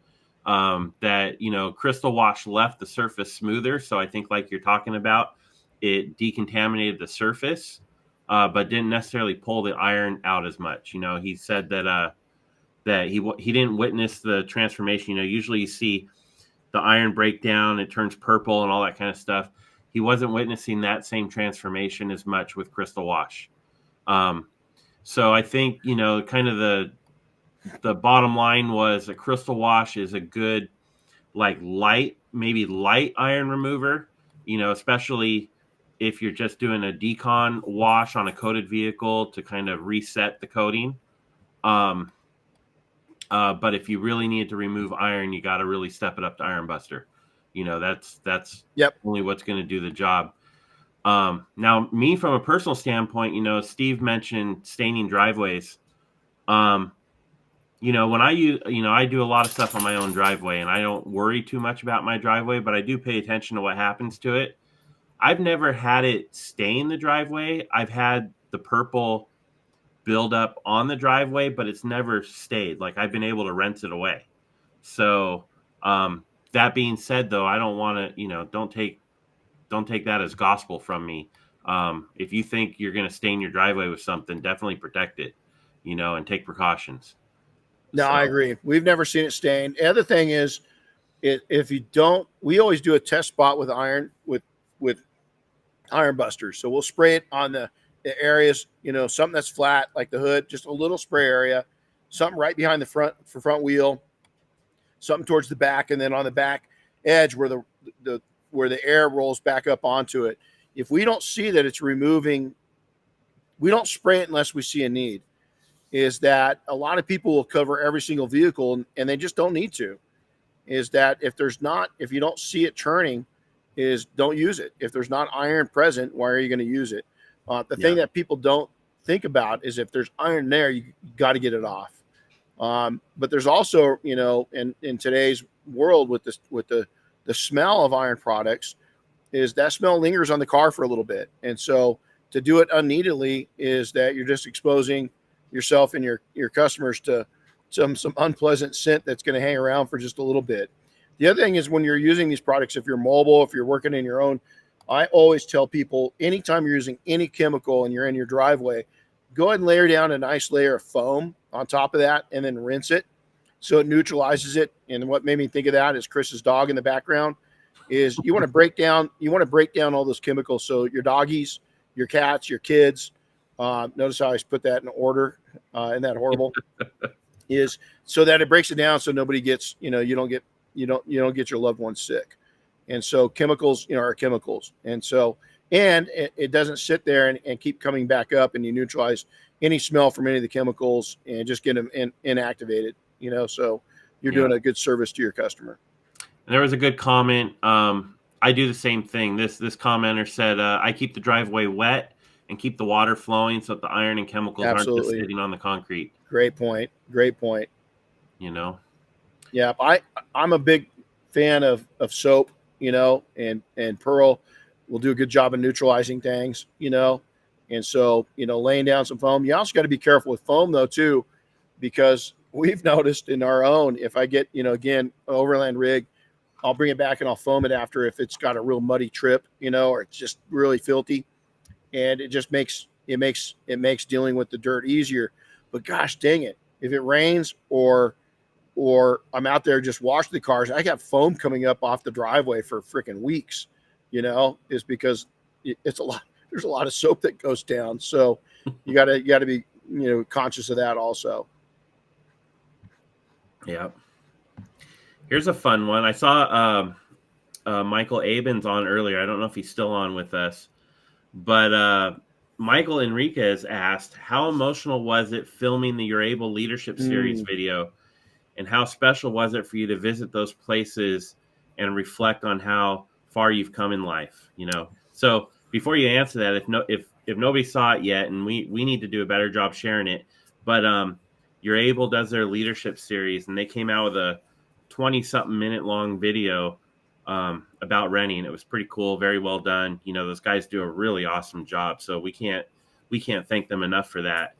That Crystal Wash left the surface smoother, so I think, like you're talking about, it decontaminated the surface, but didn't necessarily pull the iron out as much. He said that he didn't witness the transformation. Usually you see the iron break down, it turns purple and all that kind of stuff. He wasn't witnessing that same transformation as much with Crystal Wash. So I think, kind of the bottom line was a Crystal Wash is a good, light iron remover, especially if you're just doing a decon wash on a coated vehicle to kind of reset the coating. But if you really need to remove iron, you got to really step it up to Iron Buster. That's only what's going to do the job. Now, me from a personal standpoint, Steve mentioned staining driveways. When I do a lot of stuff on my own driveway, and I don't worry too much about my driveway, but I do pay attention to what happens to it. I've never had it stain the driveway. I've had the purple build up on the driveway, but it's never stayed. I've been able to rinse it away. So, that being said, though, I don't want to, don't take that as gospel from me. If you think you're going to stain your driveway with something, definitely protect it, and take precautions. No, I agree. We've never seen it stained. The other thing is, if you don't, we always do a test spot with iron with Iron Buster. So we'll spray it on the areas, something that's flat, like the hood, just a little spray area, something right behind the front wheel, something towards the back, and then on the back edge where the air rolls back up onto it. If we don't see that it's removing, we don't spray it unless we see a need. Is that a lot of people will cover every single vehicle, and they just don't need to. Is that if you don't see it churning, don't use it. If there's not iron present, why are you going to use it? The thing that people don't think about is if there's iron there, you got to get it off. But there's also, in today's world with the smell of iron products, is that smell lingers on the car for a little bit. And so to do it unneededly is that you're just exposing yourself and your customers to some unpleasant scent that's going to hang around for just a little bit. The other thing is when you're using these products, if you're mobile, if you're working in your own, I always tell people, anytime you're using any chemical and you're in your driveway, go ahead and layer down a nice layer of foam on top of that and then rinse it so it neutralizes it. And what made me think of that is Chris's dog in the background. Is you want to break down all those chemicals. So your doggies, your cats, your kids, notice how I put that in order. Isn't that horrible? Is so that it breaks it down so nobody gets, you don't get your loved ones sick. And so chemicals, are chemicals. And so and it doesn't sit there and keep coming back up, and you neutralize any smell from any of the chemicals and just get them inactivated, so you're doing a good service to your customer. And there was a good comment. I do the same thing. This commenter said, I keep the driveway wet and keep the water flowing so that the iron and chemicals aren't just sitting on the concrete. Great point. Yeah, I'm a big fan of soap, and Pearl will do a good job of neutralizing things, and so, laying down some foam. You also got to be careful with foam though too, because we've noticed in our own, if I get, again, overland rig, I'll bring it back and I'll foam it after if it's got a real muddy trip, or it's just really filthy, and it just makes dealing with the dirt easier. But gosh dang it, if it rains or I'm out there just washing the cars, I got foam coming up off the driveway for freaking weeks, is because it's a lot. There's a lot of soap that goes down. So you gotta be, conscious of that also. Yeah. Here's a fun one. I saw Michael Abens on earlier. I don't know if he's still on with us, but Michael Enriquez asked, how emotional was it filming the You're Able Leadership Series video? And how special was it for you to visit those places and reflect on how far you've come in life? So before you answer that, if nobody saw it yet, and we need to do a better job sharing it, but You're Able does their leadership series, and they came out with a 20-something minute long video about Renny, and it was pretty cool, very well done. Those guys do a really awesome job, so we can't thank them enough for that.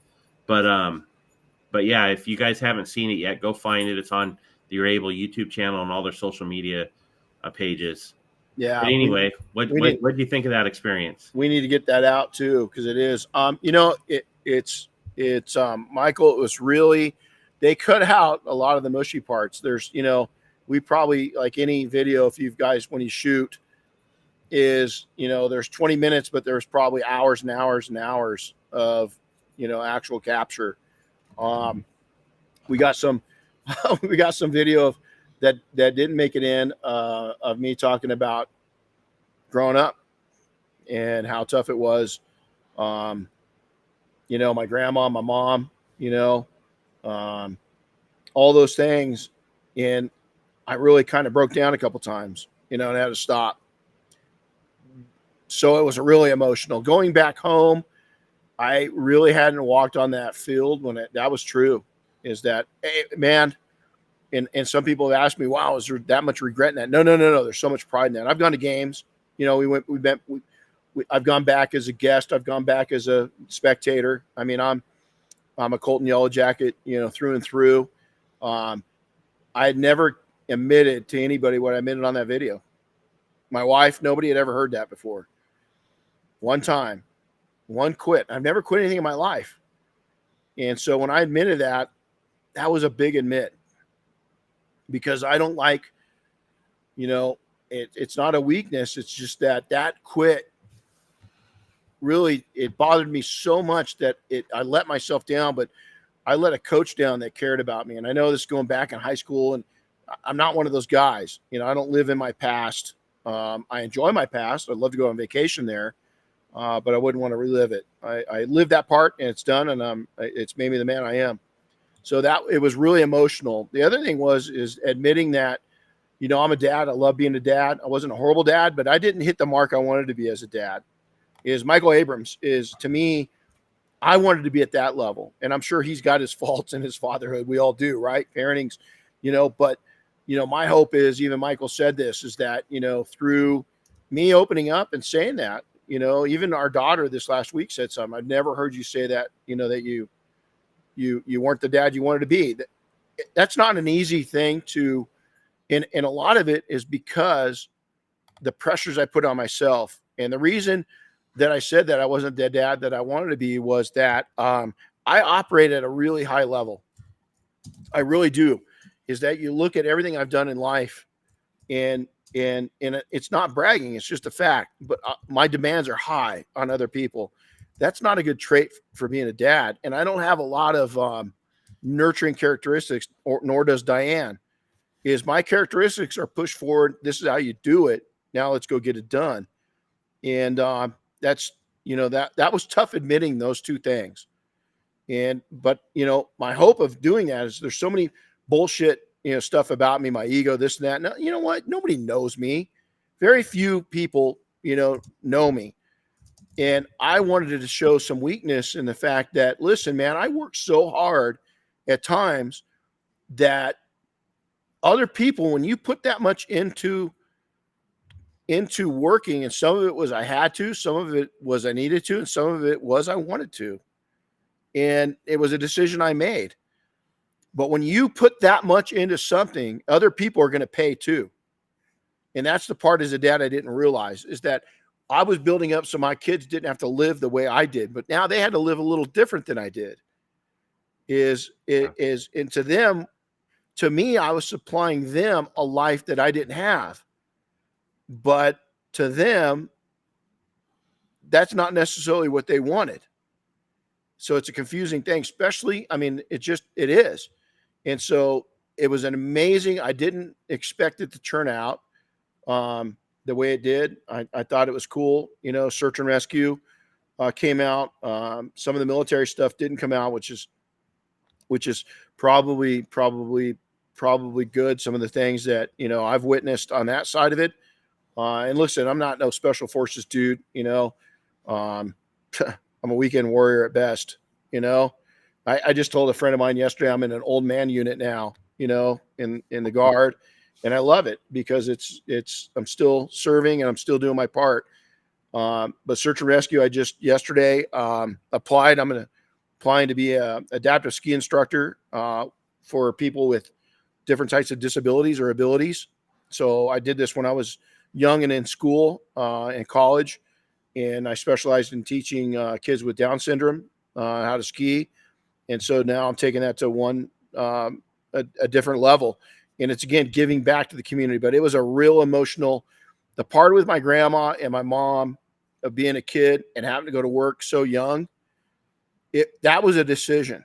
But yeah, if you guys haven't seen it yet, go find it. It's on the You're Able YouTube channel and all their social media pages. Yeah. But anyway, what do you think of that experience? We need to get that out too, because it is. It's Michael. It was really, they cut out a lot of the mushy parts. There's, we probably, like any video, if you guys, when you shoot, is, there's 20 minutes, but there's probably hours and hours and hours of, actual capture. We got some video of that didn't make it in, of me talking about growing up and how tough it was. My grandma, my mom, all those things. And I really kind of broke down a couple times, and had to stop. So it was really emotional. Going back home, I really hadn't walked on that field when that was true. Is that, hey, man, and some people have asked me, wow, is there that much regret in that? No. There's so much pride in that. I've gone to games. I've gone back as a guest. I've gone back as a spectator. I mean, I'm a Colton Yellow Jacket, through and through. I had never admitted to anybody what I admitted on that video. My wife, nobody had ever heard that before. One time, one quit. I've never quit anything in my life. And so when I admitted that was a big admit, because I don't like, it's not a weakness. It's just that quit really, it bothered me so much that I let myself down, but I let a coach down that cared about me. And I know this is going back in high school, and I'm not one of those guys. I don't live in my past. I enjoy my past. I'd love to go on vacation there, but I wouldn't want to relive it. I lived that part, and it's done, and it's made me the man I am. So it was really emotional. The other thing is admitting that, I'm a dad. I love being a dad. I wasn't a horrible dad, but I didn't hit the mark I wanted to be as a dad. Michael Abrams is, to me, I wanted to be at that level, and I'm sure he's got his faults in his fatherhood. We all do, right? Parenting's, but my hope is, even Michael said this, is that, through me opening up and saying that, even our daughter this last week said something. I've never heard you say that, that you weren't the dad you wanted to be. That's not an easy thing to, and a lot of it is because the pressures I put on myself. And the reason that I said that I wasn't the dad that I wanted to be was that I operate at a really high level. I really do. Is that you look at everything I've done in life, and it's not bragging, it's just a fact, but my demands are high on other people. That's not a good trait for being a dad. And I don't have a lot of nurturing characteristics, nor does Diane. My characteristics are push forward. This is how you do it. Now let's go get it done. And that's, that was tough admitting those two things. But my hope of doing that is there's so many bullshit, stuff about me, my ego, this and that. No, you know what? Nobody knows me. Very few people, know me. And I wanted to show some weakness in the fact that, listen, man, I work so hard at times that other people, when you put that much into working, and some of it was I had to, some of it was I needed to, and some of it was I wanted to. And it was a decision I made. But when you put that much into something, other people are going to pay too. And that's the part as a dad I didn't realize, is that I was building up so my kids didn't have to live the way I did, but now they had to live a little different than I did. And to me, I was supplying them a life that I didn't have. But to them, that's not necessarily what they wanted. So it's a confusing thing, especially, it is. And so it was an amazing, I didn't expect it to turn out the way it did. I thought it was cool. Search and rescue came out. Some of the military stuff didn't come out, which is probably good. Some of the things that, I've witnessed on that side of it. And listen, I'm not no special forces dude, I'm a weekend warrior at best. I just told a friend of mine yesterday, I'm in an old man unit now, in the Guard. And I love it because I'm still serving and I'm still doing my part. But search and rescue, I just yesterday applied. I'm applying to be a adaptive ski instructor for people with different types of disabilities or abilities. So I did this when I was young and in school and college, and I specialized in teaching kids with Down syndrome how to ski. And so now I'm taking that to a different level. And it's, again, giving back to the community. But it was a real emotional, the part with my grandma and my mom of being a kid and having to go to work so young, that was a decision.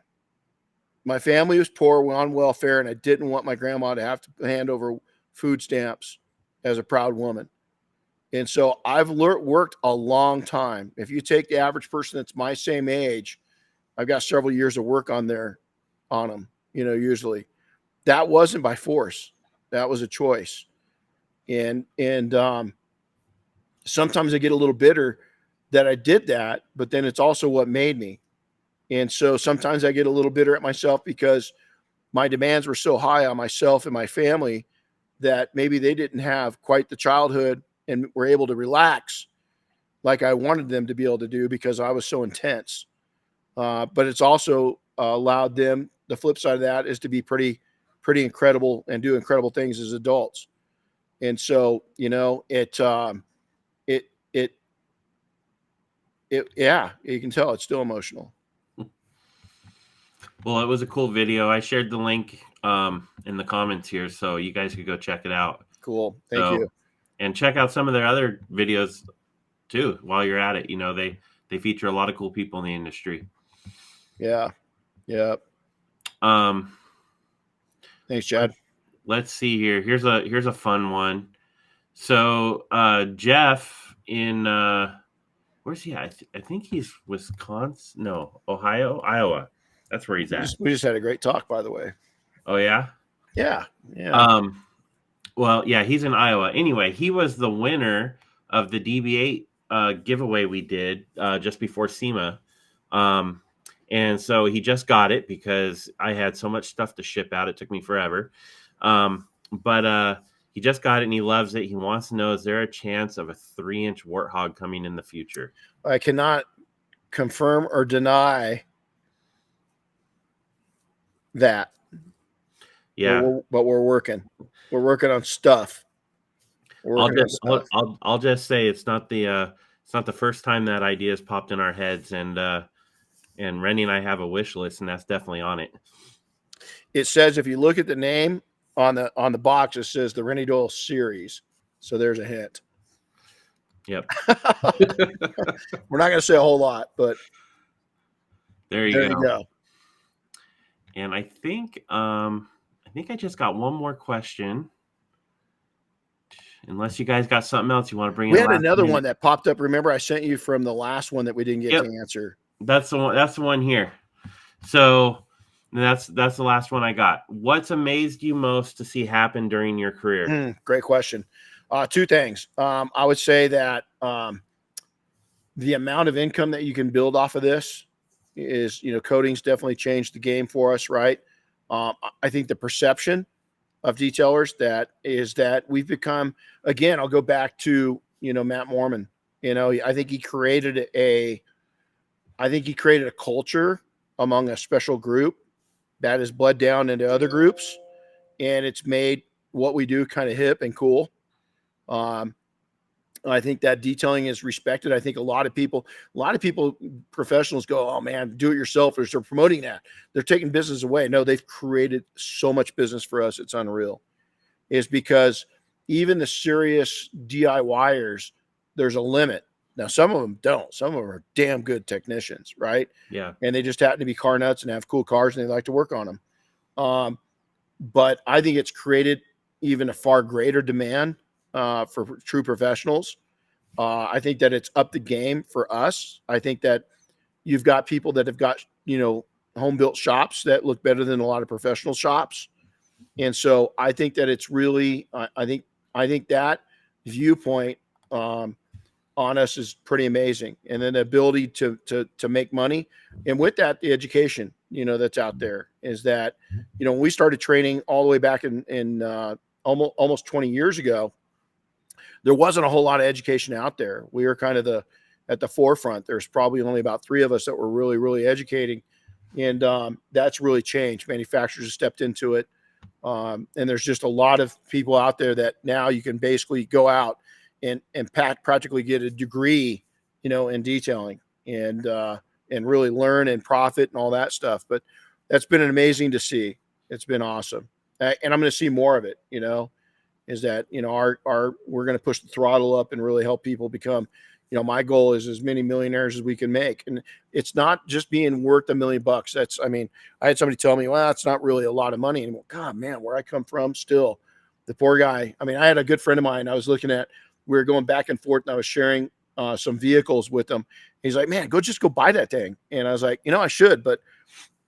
My family was poor, we're on welfare, and I didn't want my grandma to have to hand over food stamps as a proud woman. And so I've worked a long time. If you take the average person that's my same age, I've got several years of work on them, usually. That wasn't by force. That was a choice. And sometimes I get a little bitter that I did that, but then it's also what made me. And so sometimes I get a little bitter at myself because my demands were so high on myself and my family that maybe they didn't have quite the childhood and were able to relax like I wanted them to be able to do because I was so intense. But it's also allowed them, the flip side of that is to be pretty incredible and do incredible things as adults. And so, yeah, you can tell it's still emotional. Well, it was a cool video. I shared the link in the comments here, so you guys could go check it out. Cool. Thank you. And check out some of their other videos too while you're at it. They feature a lot of cool people in the industry. Yeah. Yeah. Thanks, Chad. Let's see here. Here's a fun one. So Jeff in where's he at? I think he's Wisconsin. No, Ohio, Iowa. That's where he's at. We just had a great talk, by the way. Oh yeah? Yeah. Yeah. Well, yeah, he's in Iowa. Anyway, he was the winner of the DB8 giveaway we did just before SEMA. And so he just got it because I had so much stuff to ship out. It took me forever. But he just got it and he loves it. He wants to know, is there a chance of a 3-inch warthog coming in the future? I cannot confirm or deny that. Yeah. But we're working. We're working on stuff. I'll just say it's not the first time that idea has popped in our heads, and Renny and I have a wish list, and that's definitely on it. It says, if you look at the name on the box, it says the Renny Doyle series. So there's a hint. Yep. We're not going to say a whole lot, but there you go. And I think I just got one more question. unless you guys got something else you want to bring in. We had another one that popped up. Remember, I sent you from the last one that we didn't get to answer. That's the one. That's the one here. So that's the last one I got. What's amazed you most to see happen during your career? Great question. Two things. I would say that the amount of income that you can build off of this is, coating's definitely changed the game for us, right? I think the perception of detailers that we've become, again, I'll go back to, Matt Mormon. I think he created a culture among a special group that has bled down into other groups, and it's made what we do kind of hip and cool. I think that detailing is respected. I think a lot of people, professionals go, oh man, do it yourselfers. They're promoting that. They're taking business away. No, they've created so much business for us. It's unreal. Is because even the serious DIYers, there's a limit. Now, some of them don't. Some of them are damn good technicians, right? Yeah. And they just happen to be car nuts and have cool cars and they like to work on them. But I think it's created even a far greater demand for true professionals. I think that it's up the game for us. I think that you've got people that have got, home built shops that look better than a lot of professional shops. And so I think that it's really, I think that viewpoint on us is pretty amazing. And then the ability to make money. And with that, the education, that's out there is that, when we started training all the way back in almost 20 years ago, there wasn't a whole lot of education out there. We were kind of at the forefront. There's probably only about 3 of us that were really, really educating. And that's really changed. Manufacturers have stepped into it. And there's just a lot of people out there that now you can basically go out and practically get a degree, in detailing and really learn and profit and all that stuff. But that's been amazing to see. It's been awesome. And I'm going to see more of it, is that, we're going to push the throttle up and really help people become, my goal is as many millionaires as we can make. And it's not just being worth $1 million. I had somebody tell me, well, it's not really a lot of money anymore. God, man, where I come from still, the poor guy. I had a good friend of mine. I was looking at, we were going back and forth and I was sharing some vehicles with him. He's like, man, go buy that thing. And I was like, I should, but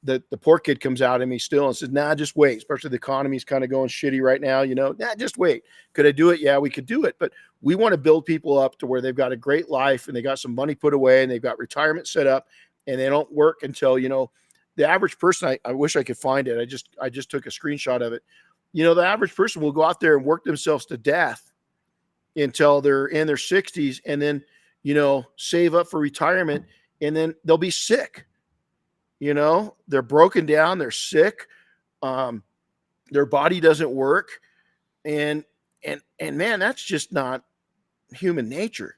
the poor kid comes out at me still and says, nah, just wait. Especially the economy's kind of going shitty right now. Nah, just wait. Could I do it? Yeah, we could do it. But we want to build people up to where they've got a great life and they got some money put away and they've got retirement set up and they don't work until, the average person, I wish I could find it. I just took a screenshot of it. The average person will go out there and work themselves to death until they're in their 60s and then, save up for retirement and then they'll be sick. They're broken down, they're sick. Their body doesn't work. And man, that's just not human nature.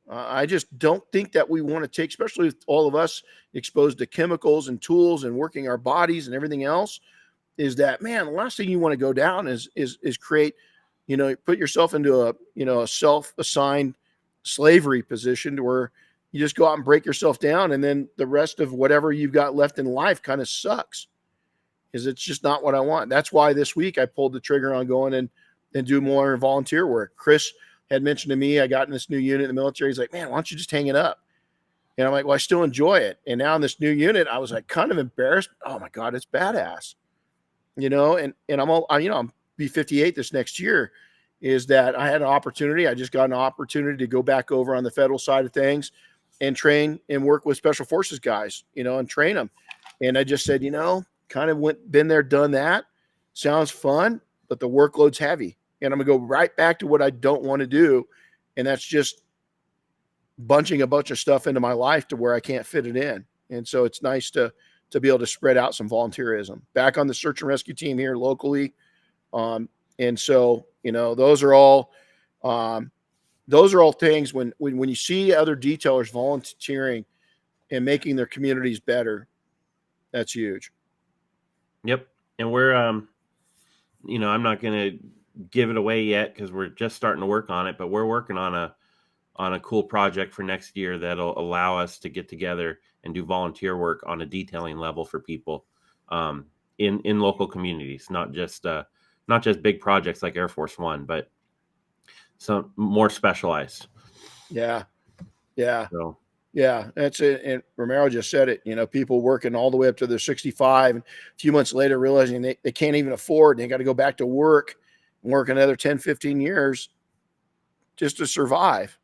I just don't think that we want to take, especially with all of us exposed to chemicals and tools and working our bodies and everything else, is that, man, the last thing you want to go down is create, put yourself into a self-assigned slavery position to where you just go out and break yourself down. And then the rest of whatever you've got left in life kind of sucks, because it's just not what I want. That's why this week I pulled the trigger on going and do more volunteer work. Chris had mentioned to me, I got in this new unit in the military. He's like, man, why don't you just hang it up? And I'm like, well, I still enjoy it. And now in this new unit, I was like kind of embarrassed. Oh my God, it's badass. And I'm be 58 this next year. Is that I had an opportunity. I just got an opportunity to go back over on the federal side of things and train and work with special forces guys, and train them. And I just said, kind of been there, done that. Sounds fun, but the workload's heavy. And I'm gonna go right back to what I don't want to do. And that's just bunching a bunch of stuff into my life to where I can't fit it in. And so it's nice to be able to spread out some volunteerism back on the search and rescue team here locally. And so, those are all things when you see other detailers volunteering and making their communities better, that's huge. Yep. And we're, I'm not going to give it away yet because we're just starting to work on it, but we're working on a cool project for next year that'll allow us to get together and do volunteer work on a detailing level for people in local communities, not just big projects like Air Force One, but some more specialized. Yeah. So Yeah, that's it. And Romero just said it, people working all the way up to their 65 and a few months later realizing they can't even afford, and they got to go back to work and work another 10, 15 years just to survive.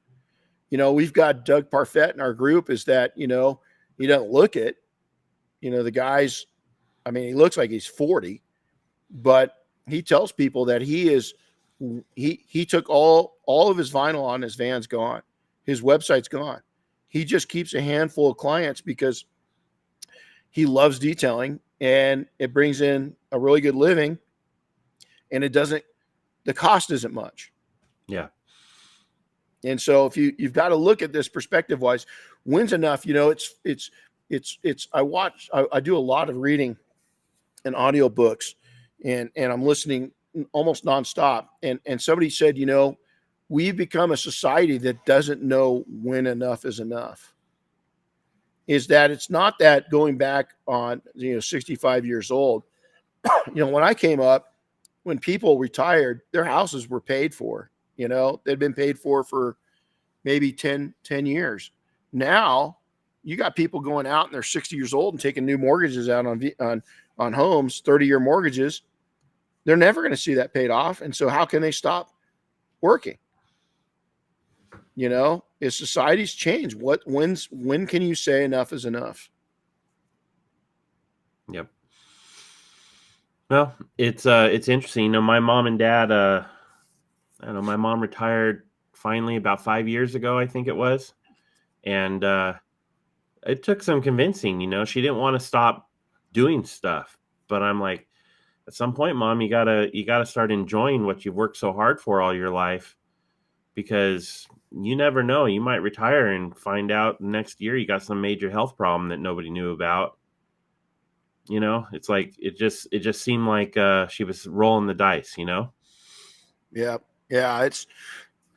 We've got Doug Parfett in our group is that, he doesn't look it. The guy's, he looks like he's 40, but he tells people that he took all of his vinyl on his van's gone. His website's gone. He just keeps a handful of clients because he loves detailing and it brings in a really good living, and the cost isn't much. Yeah. And so if you've got to look at this perspective wise, when's enough? I do a lot of reading and audiobooks and I'm listening almost nonstop. And somebody said, we've become a society that doesn't know when enough is enough. Is that it's not that going back on, 65 years old, when I came up, when people retired, their houses were paid for, they'd been paid for maybe 10 years. Now you got people going out and they're 60 years old and taking new mortgages out on homes, 30-year mortgages. They're never going to see that paid off. And so how can they stop working? As society's changed, when can you say enough is enough? Yep. Well, it's interesting. My mom and dad, I don't know, my mom retired finally about 5 years ago, I think it was. And it took some convincing, she didn't want to stop doing stuff. But I'm like, at some point, Mom, you gotta start enjoying what you've worked so hard for all your life, because you never know. You might retire and find out next year you got some major health problem that nobody knew about. It's like it just seemed like she was rolling the dice. Yeah. It's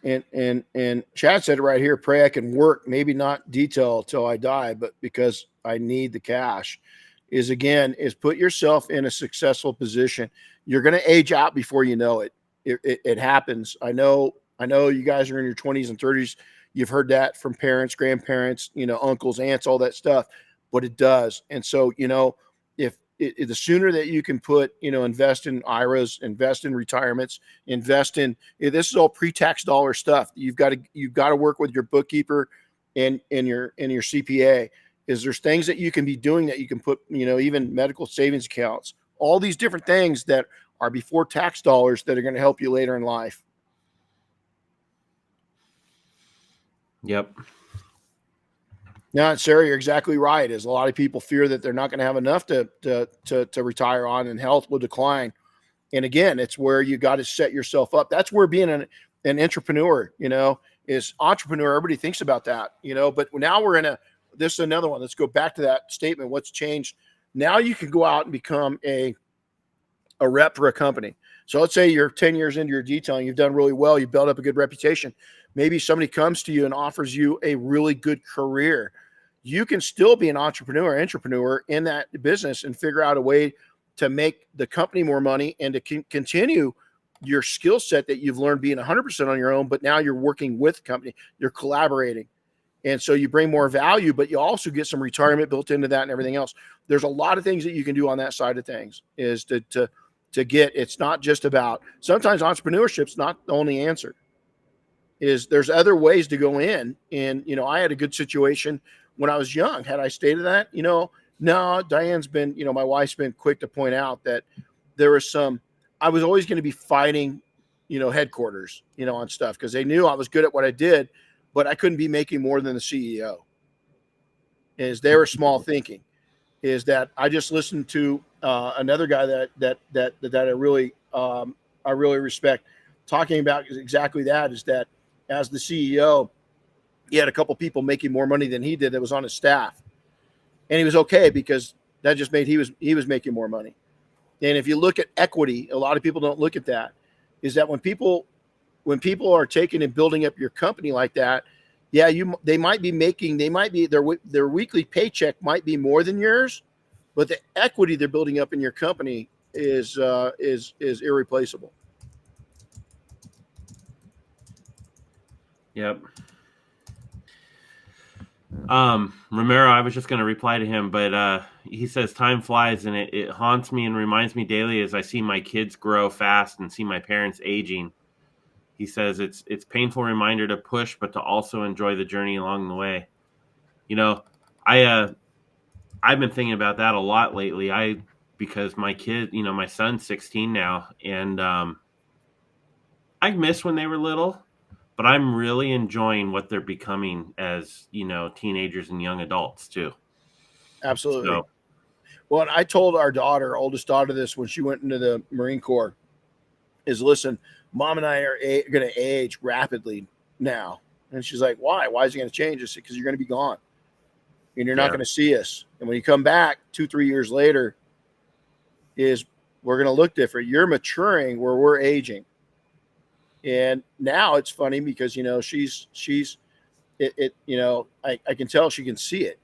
and Chad said it right here. Pray I can work, maybe not detail till I die, but because I need the cash. Is put yourself in a successful position. You're going to age out before you know it. It happens. I know you guys are in your 20s and 30s. You've heard that from parents, grandparents, uncles, aunts, all that stuff, but it does. And so, if the sooner that you can invest in IRAs, invest in retirements, this is all pre-tax dollar stuff. You've got to work with your bookkeeper and your CPA. There's things that you can be doing that you can put, even medical savings accounts, all these different things that are before tax dollars that are going to help you later in life. Yep. Now, Sarah, you're exactly right. As a lot of people fear that they're not going to have enough to retire on, and health will decline. And again, it's where you got to set yourself up. That's where being an entrepreneur, is entrepreneur. Everybody thinks about that, but now this is another one. Let's go back to that statement. What's changed? Now you can go out and become a rep for a company. So let's say you're 10 years into your detailing. You've done really well. You built up a good reputation. Maybe somebody comes to you and offers you a really good career. You can still be an entrepreneur in that business and figure out a way to make the company more money and to continue your skill set that you've learned being 100% on your own, but now you're working with the company. You're collaborating. And so you bring more value, but you also get some retirement built into that and everything else. There's a lot of things that you can do on that side of things is to get, it's not just about, sometimes entrepreneurship's not the only answer. There's other ways to go in. And, I had a good situation when I was young. Had I stayed in that, no, Diane's been, my wife's been quick to point out that there was I was always going to be fighting, headquarters, on stuff because they knew I was good at what I did, but I couldn't be making more than the CEO. They were small thinking. Is that I just listened to another guy that I really respect, talking about exactly that. Is that as the CEO, he had a couple people making more money than he did that was on his staff, and he was okay because that just made he was making more money. And if you look at equity, a lot of people don't look at that. Is that when people are taking and building up your company like that, yeah, they might be their weekly paycheck might be more than yours, but the equity they're building up in your company is irreplaceable. Yep. Romero, I was just going to reply to him, but he says time flies, and it haunts me and reminds me daily as I see my kids grow fast and see my parents aging. He says it's painful reminder to push, but to also enjoy the journey along the way. You know, I've been thinking about that a lot lately. Because my kid, my son's 16 now, and I miss when they were little, but I'm really enjoying what they're becoming as, teenagers and young adults too. Absolutely. So, well, and I told our oldest daughter, this when she went into the Marine Corps, is listen, Mom and I are going to age rapidly now. And she's like, why? Why is it going to change? I said, because you're going to be gone and you're not going to see us. And when you come back 2-3 years later, we're going to look different. You're maturing where we're aging. And now it's funny because, she's I can tell she can see it,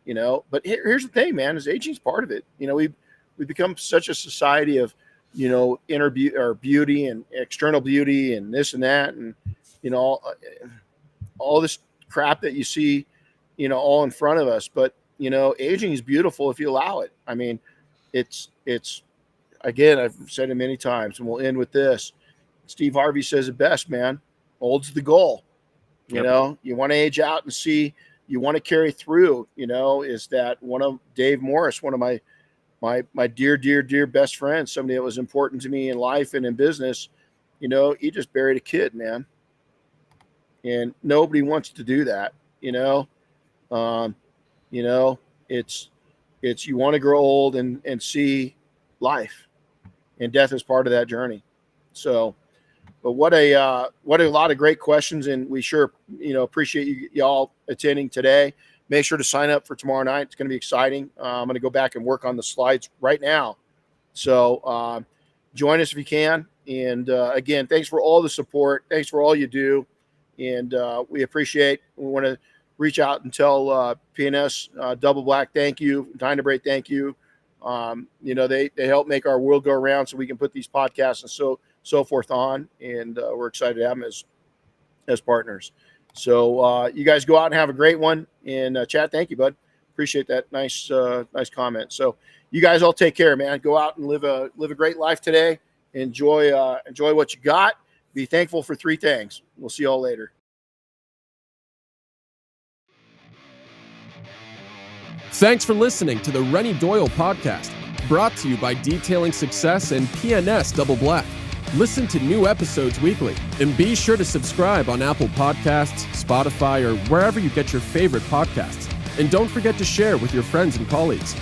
but here's the thing, man, is aging's part of it. We've become such a society of, inner beauty and external beauty and this and that. And, all this crap that you see, all in front of us, but, aging is beautiful if you allow it. I mean, it's, again, I've said it many times, and we'll end with this. Steve Harvey says it best, man. Old's the goal. You want to age out and see, you want to carry through, is that one of Dave Morris, one of my dear best friends, somebody that was important to me in life and in business, he just buried a kid, man. And nobody wants to do that, it's you want to grow old and see life, and death is part of that journey. So, but what a lot of great questions, and we sure appreciate y'all attending today. Make sure to sign up for tomorrow night. It's going to be exciting. I'm going to go back and work on the slides right now. So join us if you can. And again, thanks for all the support. Thanks for all you do, and we appreciate. We want to reach out and tell PNS Double Black thank you, Dynabrate thank you. They help make our world go around so we can put these podcasts and so forth on, and we're excited to have them as partners. So you guys go out and have a great one. And Chad, thank you, bud. Appreciate that nice comment. So you guys all take care, man. Go out and live a great life today. Enjoy what you got. Be thankful for 3 things. We'll see you all later. Thanks for listening to the Renny Doyle Podcast, brought to you by Detailing Success and PNS Double Black. Listen to new episodes weekly, and be sure to subscribe on Apple Podcasts, Spotify, or wherever you get your favorite podcasts. And don't forget to share with your friends and colleagues.